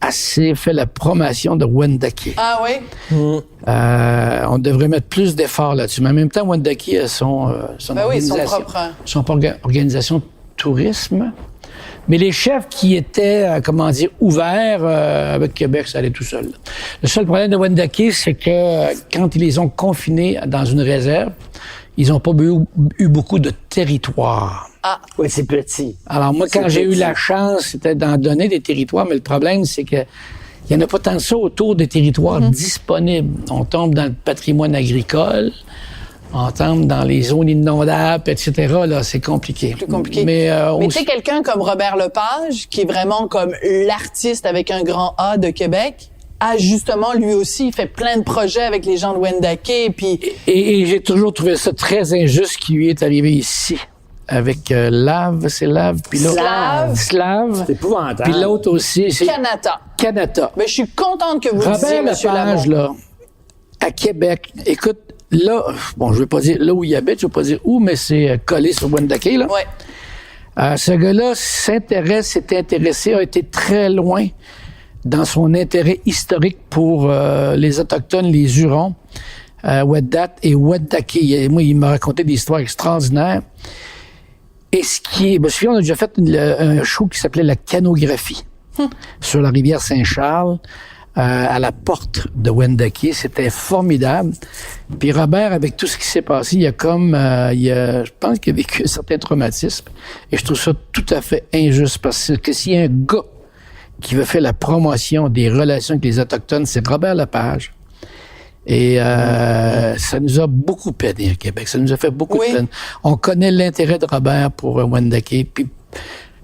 assez fait la promotion de Wendake. Ah oui? On devrait mettre plus d'efforts là-dessus. Mais en même temps, Wendake a son organisation de tourisme. Mais les chefs qui étaient, ouverts avec Québec, ça allait tout seul. Le seul problème de Wendake, c'est que quand ils les ont confinés dans une réserve, ils n'ont pas eu beaucoup de territoire. Ah. Oui, c'est petit. Alors moi, quand j'ai eu la chance, c'était d'en donner des territoires, mais le problème, c'est que il n'y en a pas tant de ça autour des territoires disponibles. On tombe dans le patrimoine agricole, on tombe dans les zones inondables, etc. Là, c'est compliqué. Plus compliqué. Mais tu sais, quelqu'un comme Robert Lepage, qui est vraiment comme l'artiste avec un grand A de Québec, a justement, lui aussi, fait plein de projets avec les gens de Wendake, puis... Et j'ai toujours trouvé ça très injuste qui lui est arrivé ici. Avec Lave, puis l'autre... Slave. C'est épouvantable. Puis l'autre aussi, c'est... Kanata. Mais je suis contente que vous le disiez, M. Lepage, là, à Québec, écoute, là, je vais pas dire là où il habite, je vais pas dire où, mais c'est collé sur Wendake, là. Ouais. Ce gars-là s'est intéressé, a été très loin dans son intérêt historique pour les Autochtones, les Hurons, Wendat et Wendake. Moi, il m'a raconté des histoires extraordinaires. Et ce qui est... Je me souviens, on a déjà fait un show qui s'appelait La Canographie sur la rivière Saint-Charles, à la porte de Wendake. C'était formidable. Puis Robert, avec tout ce qui s'est passé, je pense qu'il a vécu un certain traumatisme. Et je trouve ça tout à fait injuste parce que s'il y a un gars qui veut faire la promotion des relations avec les Autochtones, c'est Robert Lepage. Et ça nous a beaucoup aidé à Québec. Ça nous a fait beaucoup de peine. On connaît l'intérêt de Robert pour Wendake. Puis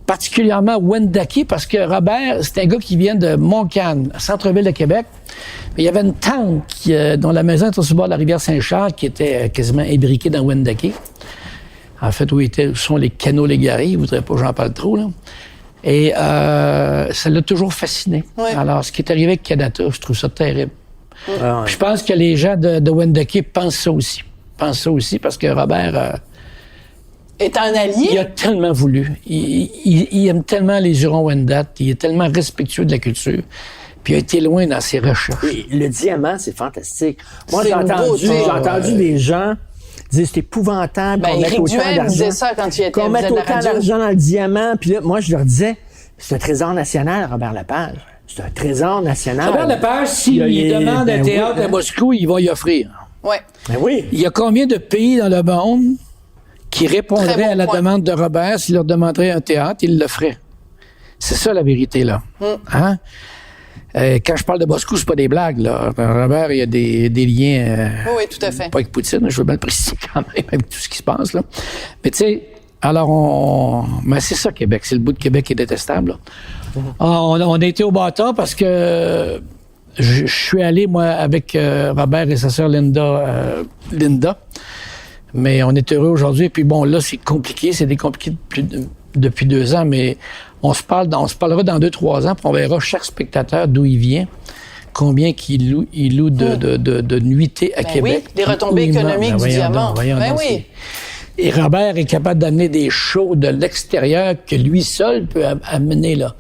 particulièrement Wendake, parce que Robert, c'est un gars qui vient de Montcalm, centre-ville de Québec. Mais il y avait une tante dont la maison était sur le bord de la rivière Saint-Charles, qui était quasiment imbriquée dans Wendake. En fait, où sont les canaux légarés. Il ne voudrait pas que j'en parle trop, là. Et ça l'a toujours fasciné. Oui. Alors, ce qui est arrivé avec Kanata, je trouve ça terrible. Je pense que les gens de Wendake pensent ça aussi. Parce que Robert... est un allié? Il a tellement voulu. Il aime tellement les Hurons-Wendat. Il est tellement respectueux de la culture. Puis il a été loin dans ses recherches. Et le diamant, c'est fantastique. Moi, j'ai entendu des gens disait c'est épouvantable qu'on mette Éric autant Duhaime d'argent. disait ça quand il était Qu'on mette à la autant radio. d'argent dans le diamant. Puis là, moi, je leur disais, c'est un trésor national, Robert Lepage. C'est un trésor national. Robert Lepage, s'il Il a- demande un ben théâtre oui, à Moscou, il va y offrir. Ouais. Ben oui. Il y a combien de pays dans le monde qui répondraient Très bon à la point. demande de Robert s'il leur demanderait un théâtre, il le ferait. C'est ça la vérité, là. Hein? Quand je parle de Moscou, c'est pas des blagues, là. Robert, il y a des liens... Oui, tout à fait. Pas avec Poutine, je veux bien le préciser quand même, avec tout ce qui se passe, là. Mais tu sais, alors mais c'est ça, Québec. C'est le bout de Québec qui est détestable, là. On a été au bâtard parce que je suis allé, moi, avec Robert et sa sœur Linda. Mais on est heureux aujourd'hui. Puis bon, là, c'est compliqué. C'est compliqué depuis 2 ans, mais on se parlera dans 2-3 ans, puis on verra chaque spectateur d'où il vient, combien qu'il loue de nuitées à Ben Québec. oui, les retombées Où il meurt. économiques du Voyons diamant. donc, voyons Ben donc, oui. Et Robert est capable d'amener des shows de l'extérieur que lui seul peut amener là.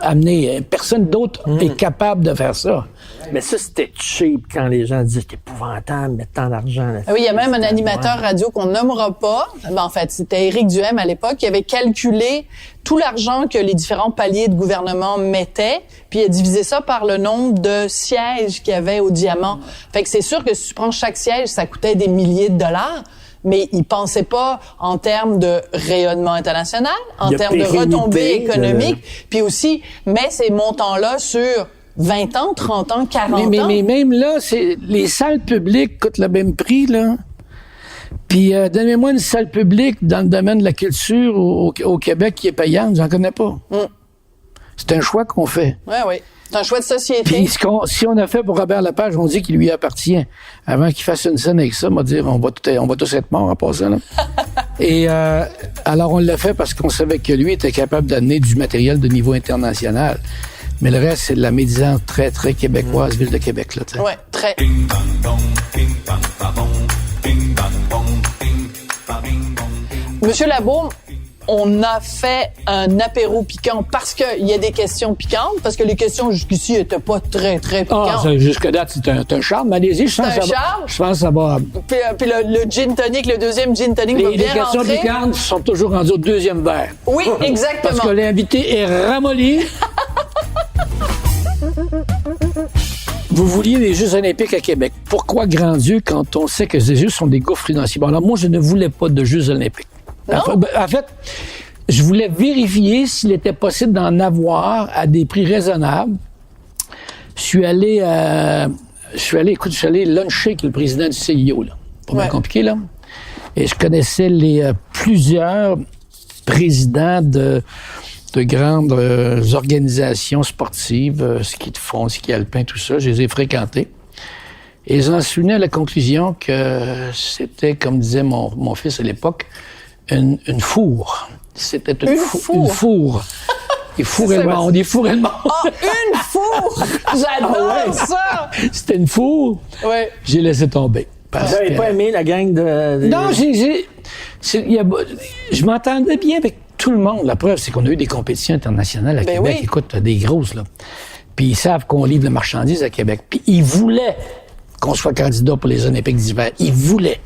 Amener. Personne d'autre est capable de faire ça. Mais ça, c'était cheap quand les gens disaient c'est épouvantable, mettre tant d'argent là-dessus. Ah oui, il y a même un animateur radio qu'on nommera pas. Ben, en fait, c'était Éric Duhaime à l'époque qui avait calculé tout l'argent que les différents paliers de gouvernement mettaient, puis il a divisé ça par le nombre de sièges qu'il y avait au Diamant. Fait que c'est sûr que si tu prends chaque siège, ça coûtait des milliers de dollars. Mais il pensait pas en termes de rayonnement international, en De termes de pérennité, retombées économiques, puis aussi, met ces montants-là sur 20 ans, 30 ans, 40 ans. Mais même là, les salles publiques coûtent le même prix, là. Puis donnez-moi une salle publique dans le domaine de la culture au Québec qui est payante, j'en connais pas. C'est un choix qu'on fait. Oui, oui. C'est un choix de société. Puis si on a fait pour Robert Lepage, on dit qu'il lui appartient. Avant qu'il fasse une scène avec ça, on va dire on va tous être morts en passant. Là. Et alors on l'a fait parce qu'on savait que lui était capable d'amener du matériel de niveau international. Mais le reste, c'est de la médisance très, très québécoise, ville de Québec. Là, Oui, très. Monsieur Labaume, on a fait un apéro piquant parce qu'il y a des questions piquantes, parce que les questions jusqu'ici n'étaient pas très, très piquantes. Jusque date, c'est un charme. Allez-y, je pense C'est un charme? Je pense que ça va. Puis le gin tonic, le deuxième gin tonic va Les bien questions rentrer. piquantes sont toujours rendues au 2e verre. Oui, exactement. Parce que l'invité est ramolli. Vous vouliez les Jeux olympiques à Québec. Pourquoi grand Dieu quand on sait que ces Jeux sont des gouffres financiers? Bon, alors moi, je ne voulais pas de Jeux olympiques. En fait, je voulais vérifier s'il était possible d'en avoir à des prix raisonnables. Je suis allé luncher avec le président du CIO, là. Pas bien compliqué, là. Et je connaissais plusieurs présidents de grandes organisations sportives, ski de fond, ski alpin, tout ça. Je les ai fréquentés. Et j'en suis venu à la conclusion que c'était, comme disait mon fils à l'époque, une fourre. C'était une fourre. Il fourrait le monde, il fourrait le monde. Oh, une fourre! J'adore ça! C'était une fourre. Oui. J'ai laissé tomber. Vous n'avez pas aimé la gang de... Non, je m'entendais bien avec tout le monde. La preuve, c'est qu'on a eu des compétitions internationales à Québec. oui. Écoute, des grosses, là. Puis ils savent qu'on livre la marchandise à Québec. Puis ils voulaient qu'on soit candidat pour les Olympiques d'hiver. Ils voulaient.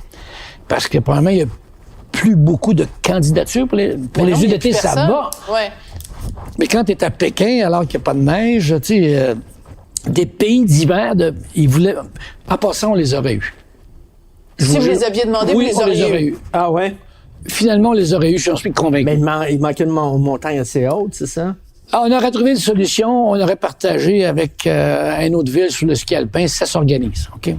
Parce que, probablement, il y a plus beaucoup de candidatures pour les Jeux d'été, ça va. Ouais. Mais quand tu es à Pékin, alors qu'il n'y a pas de neige, tu sais, des pays d'hiver, ils voulaient... En passant, on les aurait eus. Si vous les aviez demandé, oui, vous les auriez eu. eus. Ah ouais? Finalement, on les aurait eus, j'en suis convaincu. Mais il manquait une montagne assez haute, c'est ça? On aurait trouvé une solution, on aurait partagé avec une autre ville sur le ski alpin, ça s'organise, OK?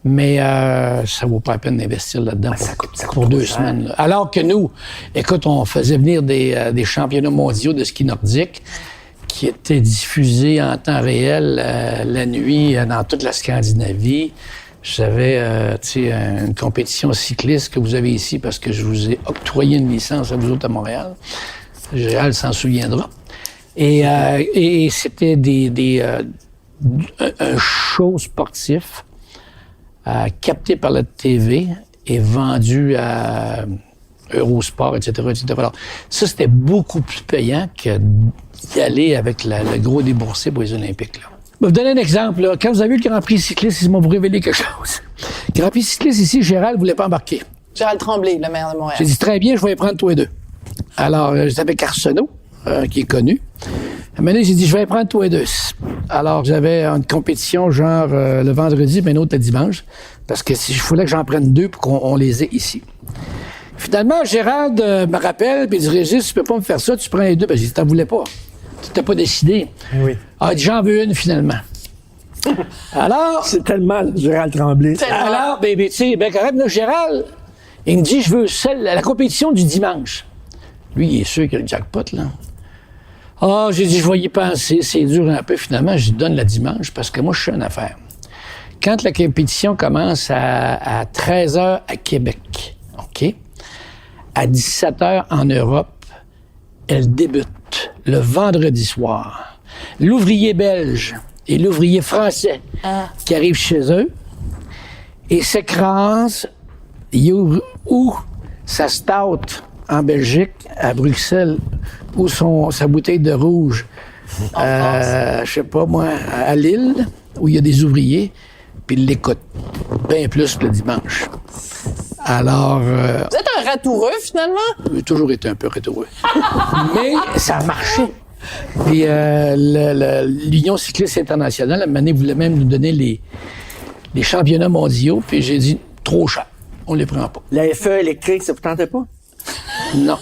Mais ça vaut pas la peine d'investir là-dedans pour 2 semaines. Là. Alors que nous, écoute, on faisait venir des championnats mondiaux de ski nordique qui étaient diffusés en temps réel la nuit dans toute la Scandinavie. J'avais une compétition cycliste que vous avez ici parce que je vous ai octroyé une licence à vous autres à Montréal. Gérald s'en souviendra. Et c'était un show sportif capté par la TV et vendu à Eurosport, etc., etc. Alors, ça, c'était beaucoup plus payant que d'y aller avec le gros déboursé pour les Olympiques, là. Je vais vous donner un exemple. Là. Quand vous avez vu le Grand Prix cycliste, ils m'ont vous révélé quelque chose. Le Grand Prix cycliste, ici, Gérald ne voulait pas embarquer. Gérald Tremblay, le maire de Montréal. J'ai dit, très bien, je vais les prendre tous les deux. Alors, j'étais avec Arsenault, qui est connu. À un moment donné, j'ai dit, je vais les prendre tous les deux. Alors, j'avais une compétition, genre, le vendredi, mais une autre le dimanche. Parce que il fallait que j'en prenne deux pour qu'on les ait ici. Finalement, Gérald me rappelle, puis il dit, Régis, tu peux pas me faire ça, tu prends les deux. Ben, j'ai dit, t'en voulais pas. Tu t'es pas décidé. Oui. Ah, il dit, j'en veux une, finalement. Alors, C'est tellement Gérald Tremblay. alors, ben, tu sais, ben, quand même, là, Gérald, il me dit, je veux celle, la compétition du dimanche. Lui, il est sûr qu'il y a le jackpot, là. Ah, j'ai dit, je vais y penser, c'est dur un peu, finalement, je lui donne la dimanche, parce que moi, je suis une affaire. Quand la compétition commence à 13h à Québec, OK? À 17h en Europe, elle débute le vendredi soir. L'ouvrier belge et l'ouvrier français qui arrivent chez eux et s'écrasent où sa stout en Belgique, à Bruxelles, ou sa bouteille de rouge, je sais pas moi, à Lille, où il y a des ouvriers, puis ils l'écoutent bien plus le dimanche. Alors... Vous êtes un ratoureux, finalement? J'ai toujours été un peu ratoureux. Mais ça a marché. Puis l'Union cycliste internationale, à un moment donné, voulait même nous donner les championnats mondiaux, puis j'ai dit, trop cher, on les prend pas. La FE électrique, ça vous tentait pas? Non.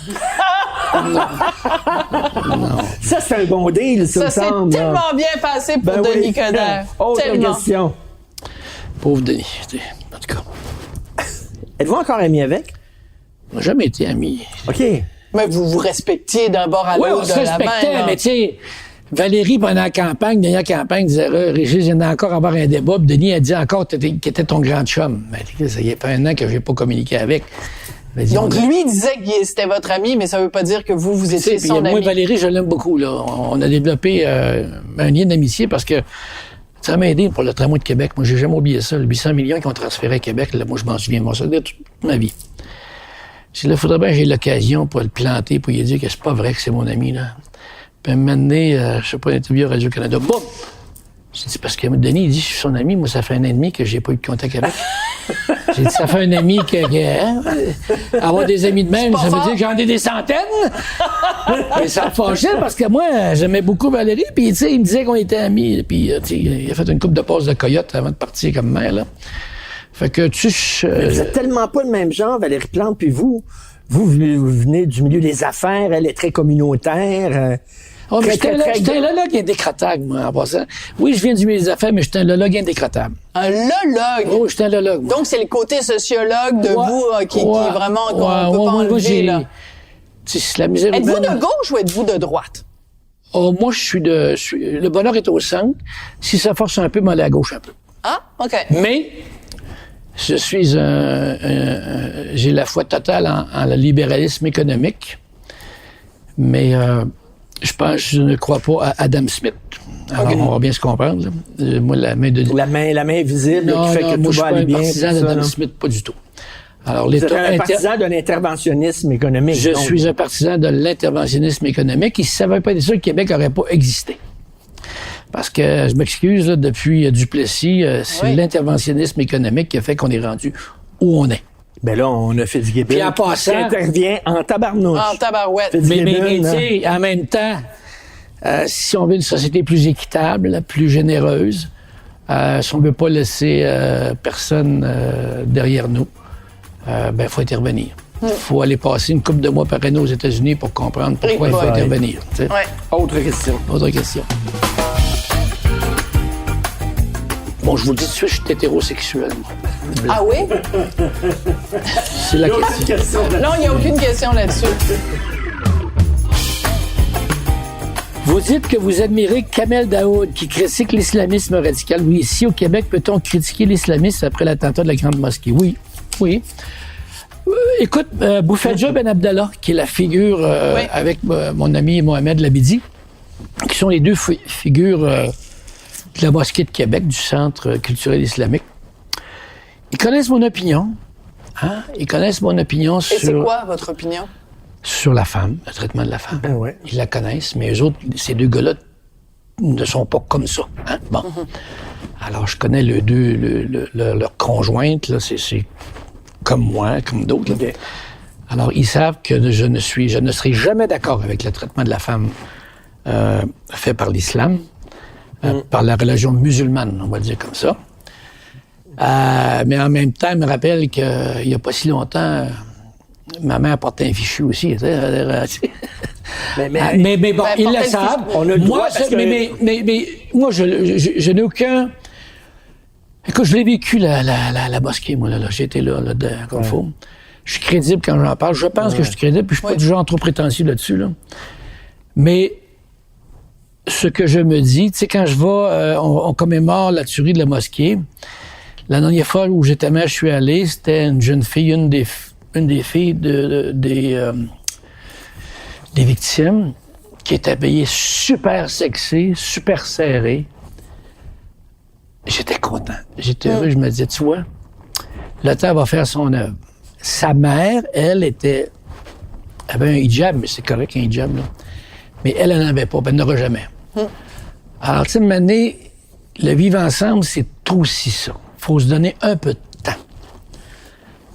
Ça, c'est un bon deal, ça me Ça s'est semble. tellement bien passé pour Ben Denis oui. Coderre. Autre Tellement. question. Pauvre Denis. En tout cas, Êtes-vous encore ami avec? on n'a jamais été amis. OK. Mais vous vous respectiez d'un bord à Oui, on l'autre se de la main. respectait, là. mais tu sais, Valérie, pendant la campagne, dernière campagne, disait, Régis, il y en a encore à avoir un débat. Puis Denis a dit encore qu'il était ton grand chum. Ben, ça y a pas un an que j'ai pas communiqué avec. Ben, dis, Donc, on a- lui disait que c'était votre ami, mais ça veut pas dire que vous Tu sais, étiez puis son moi, ami. Valérie, je l'aime beaucoup. Là. On a développé un lien d'amitié parce que ça m'a aidé pour le tramway de Québec. Moi, j'ai jamais oublié ça. Les 800 millions qu'ils ont transféré à Québec, là, moi, je m'en souviens. Moi, ça toute ma vie. Il faudrait bien que j'ai l'occasion pour le planter, pour lui dire que c'est pas vrai que c'est mon ami. Là. Puis à un moment donné, je sais pas, une interview à Radio-Canada, boum! J'ai dit, parce que Denis, il dit, je suis son ami. Moi, ça fait un an et demi que j'ai pas eu de contact avec. J'ai dit, ça fait un ami avoir des amis de même, ça veut fort. dire que j'en ai des centaines. Et ça me fâchait parce que moi, j'aimais beaucoup Valérie. Puis, tu sais, il me disait qu'on était amis. Puis, tu sais, il a fait une coupe de passe de coyote avant de partir comme maire, là. Fait que, tu sais, Vous êtes tellement pas le même genre, Valérie Plante, puis vous venez du milieu des affaires, elle est très communautaire. oh, mais très, j'étais un lologue indécrottable, moi, en passant. Oui, je viens du milieu des affaires, mais j'étais un lologue indécrottable. Un lologue. Oh, j'étais un lologue. moi. Donc, c'est le côté sociologue de Ouais, vous qui est ouais, vraiment qu'on ouais, peut pas moi, enlever, là. Tu sais, c'est la misère Êtes-vous humaine. de gauche ou êtes-vous de droite? Oh, moi, le bonheur est au centre. Si ça force un peu, m'aller à gauche un peu. Ah, OK. Mais, je suis j'ai la foi totale en le libéralisme économique. Mais, je ne crois pas à Adam Smith. Alors, on va bien se comprendre, là. Moi, la main de... La main invisible là, Non, qui fait non, que moi, tout je suis va pas aller un bien. partisan tout ça, d'Adam là. Smith, pas du tout. Alors, Vous êtes l'État... un partisan d'un interventionnisme économique. Je donc. suis un partisan de l'interventionnisme économique. Et si ça n'avait pas été ça, le Québec n'aurait pas existé. Parce que, je m'excuse, là, depuis Duplessis, c'est Oui. l'interventionnisme économique qui a fait qu'on est rendu où on est. Ben là, on a Fitzgibbon Puis en passant- qui intervient en tabarnouche. En tabarouette. Fitzgibbon, Mais là. tu sais, en même temps, si on veut une société plus équitable, plus généreuse, si on ne veut pas laisser personne derrière nous, ben, faut intervenir. Faut aller passer une couple de mois par année aux États-Unis pour comprendre pourquoi il faut Ouais. intervenir. tu sais. Ouais. Autre question. Autre question. Bon, je vous le dis tout de suite, je suis hétérosexuel. moi. Ah oui? C'est la question. Non, il n'y a aucune question là-dessus. Vous dites que vous admirez Kamel Daoud, qui critique l'islamisme radical. Oui, ici au Québec, peut-on critiquer l'islamisme après l'attentat de la Grande Mosquée? Oui, oui. Écoute, Boufadja Ben Abdallah, qui est la figure Oui. avec mon ami Mohamed Labidi, qui sont les deux figures de la Mosquée de Québec, du Centre culturel islamique. Ils connaissent mon opinion. Hein? Ils connaissent mon opinion Et c'est sur, quoi votre opinion? sur la femme, le traitement de la femme. Ben ouais. Ils la connaissent, mais eux autres, ces deux gars-là, ne sont pas comme ça. Hein? Bon. Alors, je connais leur conjointe, là, c'est comme moi, comme d'autres. là. Alors, ils savent que je ne serai jamais d'accord avec le traitement de la femme fait par l'islam, par la religion musulmane, on va le dire comme ça. Mais en même temps, il me rappelle qu'il n'y a pas si longtemps, ma mère portait un fichu aussi. Mais bon, ils le savent. On a le droit Mais moi, je n'ai aucun... Écoute, je l'ai vécu, la mosquée, moi, là. J'étais là comme il faut. Je suis crédible quand j'en parle. Je pense que je suis crédible, puis je suis pas du genre trop prétentieux là-dessus, là. Mais ce que je me dis, tu sais, quand je vais... on commémore la tuerie de la mosquée. La dernière fois où j'étais maire, je suis allé, c'était une jeune fille, une des filles des victimes, qui était habillée super sexy, super serrée. J'étais content. J'étais heureux. Je me disais, tu vois, le temps va faire son œuvre. Sa mère, elle, avait un hijab, mais c'est correct, un hijab, là. Mais elle n'en avait pas, elle n'en aura jamais. Alors, tu sais, Mané, le vivre ensemble, c'est aussi ça. Il faut se donner un peu de temps.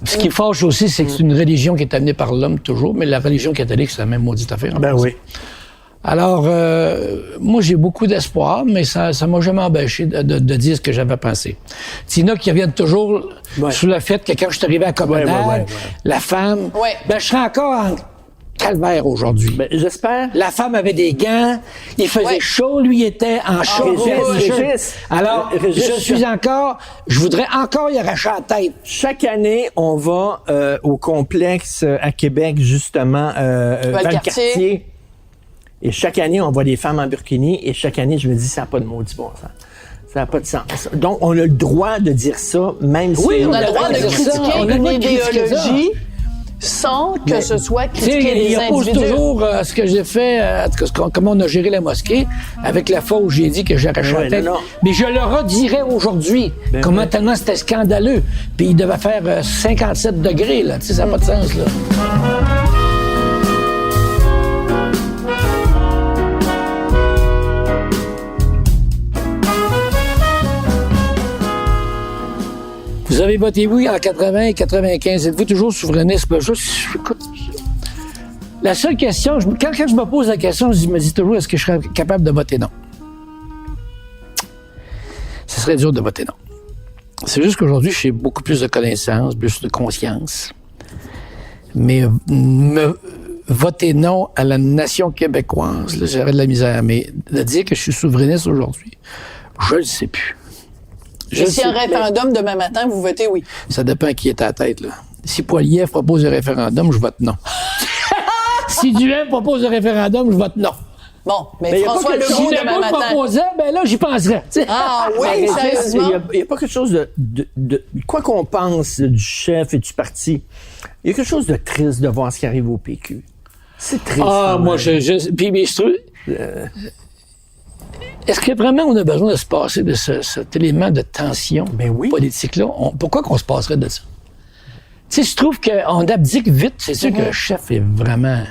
Ce qui fâche aussi, c'est que c'est une religion qui est amenée par l'homme toujours, mais la religion catholique, c'est la même maudite affaire. Ben oui. Alors, moi, j'ai beaucoup d'espoir, mais ça m'a jamais empêché de dire ce que j'avais pensé. Tina, qui revient toujours sur le fait que quand je suis arrivé à Copenhague, la femme, je serais encore en calvaire aujourd'hui. Ben, j'espère. La femme avait des gants, il faisait chaud, lui était en chaud. Régis. Alors, je voudrais encore y arracher la tête. Chaque année, on va au complexe à Québec, justement, Valcartier. Et chaque année, on voit des femmes en burkini. Et chaque année, je me dis, ça n'a pas de maudit bon sens. Ça n'a pas de sens. Donc, on a le droit de dire ça, même si... Oui, on a le droit de critiquer une idéologie sans que ce soit critiquer les individus. Il oppose toujours ce que j'ai fait, comment on a géré la mosquée, avec la fois où j'ai dit que j'arrachais la tête. Mais je le redirais aujourd'hui, comment tellement c'était scandaleux. Puis il devait faire 57 degrés, là. Tu sais, ça n'a pas de sens, là. Vous avez voté oui en 80 et 95. Êtes-vous toujours souverainiste? Écoute, la seule question, quand je me pose la question, je me dis toujours, est-ce que je serais capable de voter non? Ce serait dur de voter non. C'est juste qu'aujourd'hui, j'ai beaucoup plus de connaissances, plus de conscience. Mais voter non à la nation québécoise, là, j'aurais de la misère. Mais de dire que je suis souverainiste aujourd'hui, je le sais plus. Et si un référendum demain matin, vous votez oui? Ça dépend à qui est à la tête, là. Si Poilievre propose un référendum, je vote non. Si Duhem propose un référendum, je vote non. Bon, mais François Legault demain matin... proposait, ben là, j'y penserais. Ah oui, sérieusement? Il n'y a pas quelque chose de... Quoi qu'on pense du chef et du parti, il y a quelque chose de triste de voir ce qui arrive au PQ. C'est triste. Ah, moi, puis je trouve... Est-ce que vraiment on a besoin de se passer de cet élément de tension politique-là? Pourquoi qu'on se passerait de ça? Tu sais, je trouve qu'on abdique vite. C'est sûr que le chef est vraiment...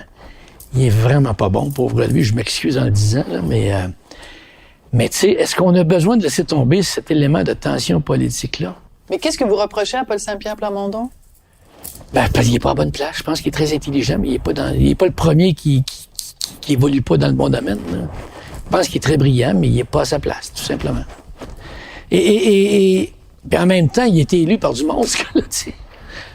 Il est vraiment pas bon, pauvre lui. Je m'excuse en le disant, là, mais tu sais, est-ce qu'on a besoin de laisser tomber cet élément de tension politique-là? Mais qu'est-ce que vous reprochez à Paul Saint-Pierre Plamondon? Parce qu'il n'est pas à bonne place. Je pense qu'il est très intelligent, mais il est pas le premier qui évolue pas dans le bon domaine, là. Je pense qu'il est très brillant, mais il n'est pas à sa place, tout simplement. Et en même temps, il a été élu par du monde, ce gars-là, tu sais.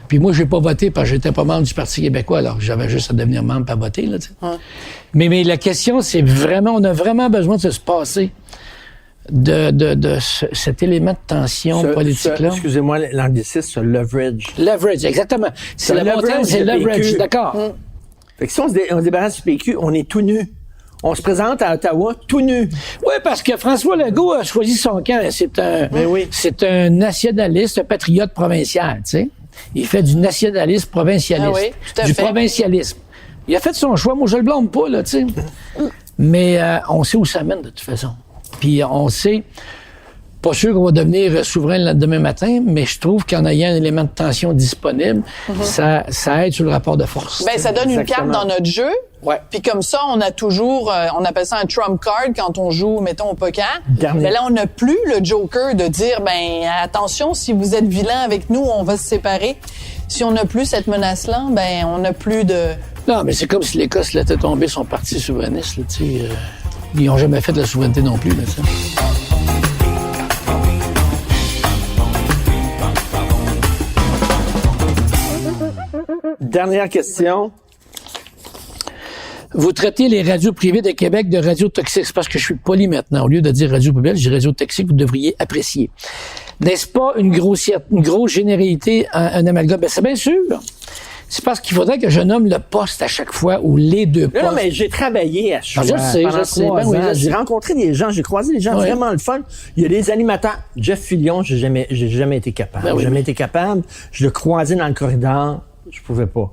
Puis moi, je n'ai pas voté parce que j'étais pas membre du Parti québécois, alors j'avais juste à devenir membre pour voter, là, tu sais. Mais la question, c'est vraiment, on a vraiment besoin de se passer de cet élément de tension politique-là. Excusez-moi, l'anglicisme, ce leverage. Leverage, exactement. C'est la montagne, c'est leverage, d'accord. Fait que si on se débarrasse du PQ, on est tout nu. On se présente à Ottawa tout nu. Oui, parce que François Legault a choisi son camp. C'est un nationaliste, un patriote provincial, tu sais. Il fait du nationalisme provincialiste. Ah oui, tout à fait. Provincialisme. Il a fait son choix. Moi, je le blâme pas, là, tu sais. Mais on sait où ça mène, de toute façon. Puis on sait... Pas sûr qu'on va devenir souverain le lendemain matin, mais je trouve qu'en ayant un élément de tension disponible, ça aide sur le rapport de force. Ben, ça donne une carte dans notre jeu. Ouais. Puis comme ça, on a toujours, on appelle ça un trump card quand on joue, mettons, au poker. Mais là, on n'a plus le joker de dire, ben attention, si vous êtes vilain avec nous, on va se séparer. Si on n'a plus cette menace-là, ben on n'a plus de... Non, mais c'est comme si l'Écosse laissait tomber son parti souverainiste. Là, ils n'ont jamais fait de la souveraineté non plus. Là, Dernière question. Vous traitez les radios privées de Québec de radios toxiques. C'est parce que je suis poli maintenant. Au lieu de dire radio poubelle, je dis radio toxique, vous devriez apprécier. N'est-ce pas une grosse généralité, un amalgame? Ben, c'est bien sûr. C'est parce qu'il faudrait que je nomme le poste à chaque fois ou les deux postes. Non, mais j'ai travaillé à Choix. Je sais. Ben oui, j'ai rencontré des gens, j'ai croisé des gens vraiment le fun. Il y a des animateurs. Jeff Fillion, j'ai jamais été capable. Ben oui, jamais été capable. Je le croisais dans le corridor. Je pouvais pas.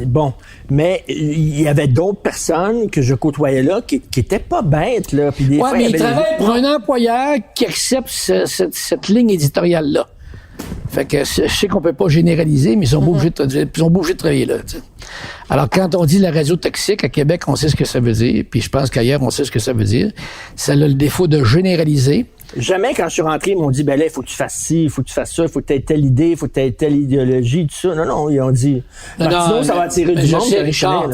Bon, mais il y avait d'autres personnes que je côtoyais là qui étaient pas bêtes, là. Puis des fois, mais il travaille pour un employeur qui accepte cette ligne éditoriale-là. Fait que je sais qu'on peut pas généraliser, mais ils sont obligés de travailler là. T'sais. Alors, quand on dit la radio toxique à Québec, on sait ce que ça veut dire, puis je pense qu'ailleurs, on sait ce que ça veut dire. Ça a le défaut de généraliser. Jamais, quand je suis rentré, ils m'ont dit, ben là, il faut que tu fasses ci, il faut que tu fasses ça, il faut que tu aies telle idée, il faut que tu aies telle idéologie, tout ça. Non, ils ont dit, sinon, ça va attirer du monde. Je sais, Richard,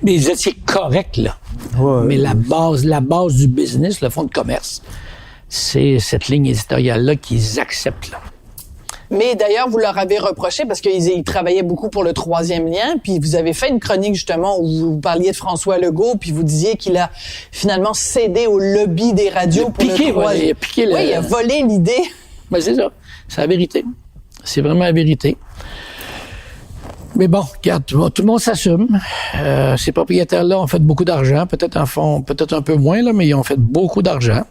mais vous étiez correct, là. Ouais, mais la base du business, le fonds de commerce, c'est cette ligne éditoriale-là qu'ils acceptent, là. Mais d'ailleurs, vous leur avez reproché parce qu'ils travaillaient beaucoup pour le troisième lien, puis vous avez fait une chronique justement où vous parliez de François Legault, puis vous disiez qu'il a finalement cédé au lobby des radios pour le troisième. Il a volé l'idée. Ben c'est ça, c'est la vérité. C'est vraiment la vérité. Mais bon, regarde, tout le monde s'assume. Ces propriétaires-là ont fait beaucoup d'argent, peut-être un peu moins, là, mais ils ont fait beaucoup d'argent.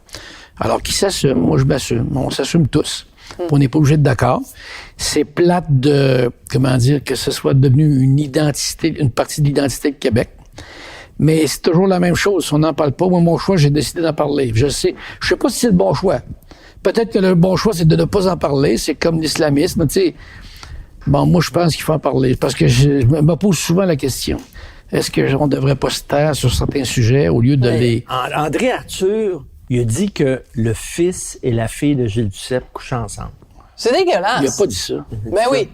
Alors, qui s'assume? Moi, je m'assume. On s'assume tous. On n'est pas obligé d'être d'accord. C'est plate que ce soit devenu une partie de l'identité de Québec. Mais c'est toujours la même chose. Si on n'en parle pas, moi, mon choix, j'ai décidé d'en parler. Je sais pas si c'est le bon choix. Peut-être que le bon choix, c'est de ne pas en parler. C'est comme l'islamisme, tu sais. Bon, moi, je pense qu'il faut en parler. Parce que je me pose souvent la question. Est-ce qu'on ne devrait pas se taire sur certains sujets au lieu de les... André Arthur, il a dit que le fils et la fille de Gilles Duceppe couchent ensemble. C'est dégueulasse. Il n'a pas dit ça. Ben oui.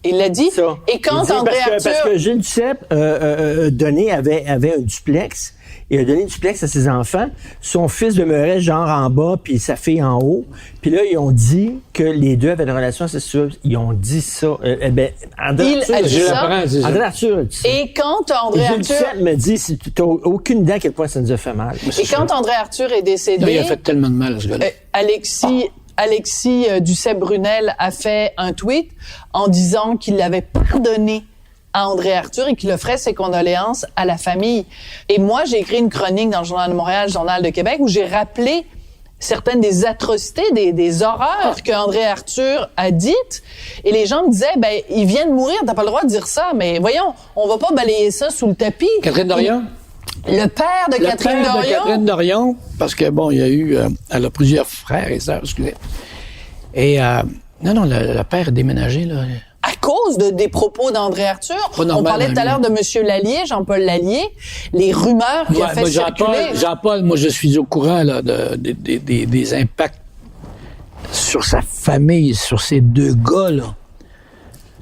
Il l'a dit. Ça. Et quand André Arthur... Parce que Gilles Duceppe avait un duplex. Il a donné le duplex à ses enfants. Son fils demeurait genre en bas, puis sa fille en haut. Puis là, ils ont dit que les deux avaient une relation incestueuse. Ils ont dit ça. André Arthur a dit ça. Et quand André Arthur... Duceppe me dit, tu n'as aucune idée à quel point ça nous a fait mal. Et quand André Arthur est décédé... Non, il a fait tellement de mal à ce gars-là. Alexis Duceppe-Brunel a fait un tweet en disant qu'il l'avait pardonné à André Arthur et qu'il offrait ses condoléances à la famille. Et moi, j'ai écrit une chronique dans le Journal de Montréal, le Journal de Québec, où j'ai rappelé certaines des atrocités, des horreurs que André Arthur a dites. Et les gens me disaient, ben, il vient de mourir, t'as pas le droit de dire ça, mais voyons, on va pas balayer ça sous le tapis. Catherine Dorion? Le père de Catherine Dorion? Le père de Catherine Dorion, parce que, bon, il y a eu... elle a plusieurs frères et sœurs, excusez. Et, le père est déménagé, là. À cause des propos d'André Arthur. On parlait tout à l'heure de M. Lallier, Jean-Paul Lallier, les rumeurs qu'il a fait circuler. Jean-Paul, moi, je suis au courant là, des impacts sur sa famille, sur ces deux gars, là.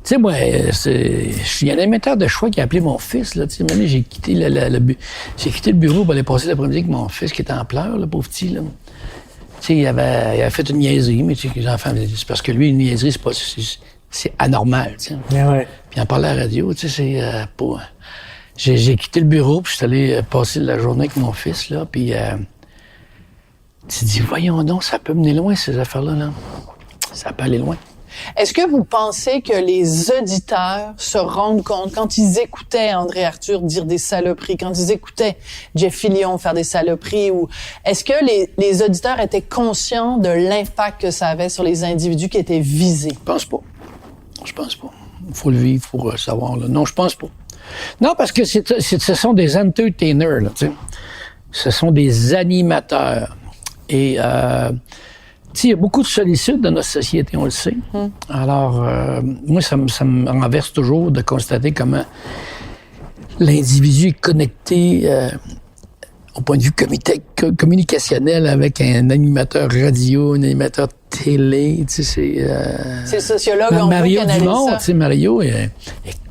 Tu sais, moi, il y a un animateur de choix qui a appelé mon fils, là. Tu sais, j'ai quitté le bureau pour aller passer l'après-midi avec mon fils qui était en pleurs, le pauvre petit, là. Tu sais, il avait fait une niaiserie, mais tu sais, les enfants, c'est parce que lui, une niaiserie, c'est anormal, tu sais. Yeah, ouais. Puis en parlant à la radio, tu sais, c'est pas... J'ai quitté le bureau, puis je suis allé passer la journée avec mon fils, là, puis tu te dis, voyons donc, ça peut mener loin, ces affaires-là, là. Ça peut aller loin. Est-ce que vous pensez que les auditeurs se rendent compte, quand ils écoutaient André Arthur dire des saloperies, quand ils écoutaient Jeff Fillion faire des saloperies, ou est-ce que les auditeurs étaient conscients de l'impact que ça avait sur les individus qui étaient visés? Je pense pas. Il faut le vivre pour savoir, là. Non, je pense pas. Non, parce que ce sont des entertainers, là, tu sais. Ce sont des animateurs. Et, tu sais, il y a beaucoup de solitude dans notre société, on le sait. Alors, moi, ça me renverse toujours de constater comment l'individu est connecté au point de vue communicationnel avec un animateur radio, un animateur télé. Tu sais, c'est le sociologue, on Mario peut canaliser Dumont, ça. tu sais, Mario est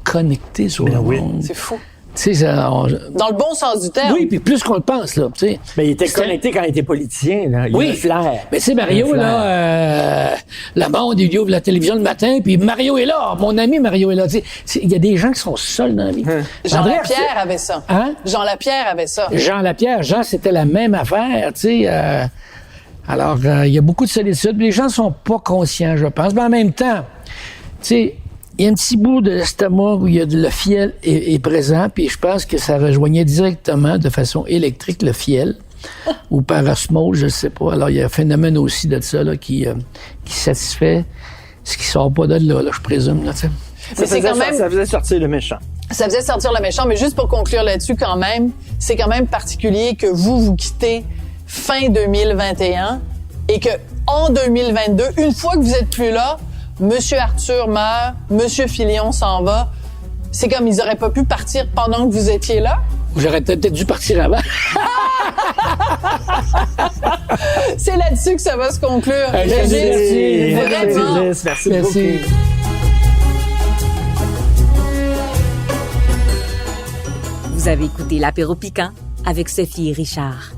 connecté sur le monde. C'est fou. Tu sais, Dans le bon sens du terme. oui, puis plus qu'on le pense, là, tu sais. Mais il était connecté quand il était politicien, là. Il Oui. a un flair. Mais tu sais, Mario, Un là, le monde, il ouvre la télévision le matin, puis Mario est là. Mon ami Mario est là. Tu sais, il y a des gens qui sont seuls dans la vie. Jean André, Lapierre avait ça. Hein? Jean Lapierre avait ça. Jean Lapierre, c'était la même affaire, tu sais. Alors, il y a beaucoup de solitude. Les gens sont pas conscients, je pense. Mais en même temps, tu sais, il y a un petit bout de l'estomac où il y a le fiel est présent, puis je pense que ça rejoignait directement de façon électrique le fiel, ou par osmose, je sais pas. Alors, il y a un phénomène aussi de ça, là, qui satisfait ce qui sort pas de là, je présume, là, tu sais. Mais c'est quand même... Ça faisait sortir le méchant. Ça faisait sortir le méchant, mais juste pour conclure là-dessus quand même, c'est quand même particulier que vous quittez fin 2021 et que en 2022, une fois que vous êtes plus là, Monsieur Arthur meurt, Monsieur Filion s'en va. C'est comme ils auraient pas pu partir pendant que vous étiez là. J'aurais peut-être dû partir avant. C'est là-dessus que ça va se conclure. Régis, vraiment. Merci Merci. beaucoup. Vous avez écouté l'apéro piquant avec Sophie et Richard.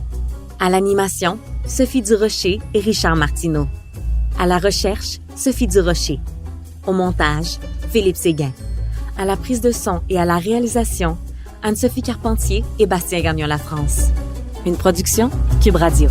À l'animation, Sophie Durocher et Richard Martineau. À la recherche, Sophie Durocher. Au montage, Philippe Séguin. À la prise de son et à la réalisation, Anne-Sophie Carpentier et Bastien Gagnon-La France. Une production Cube Radio.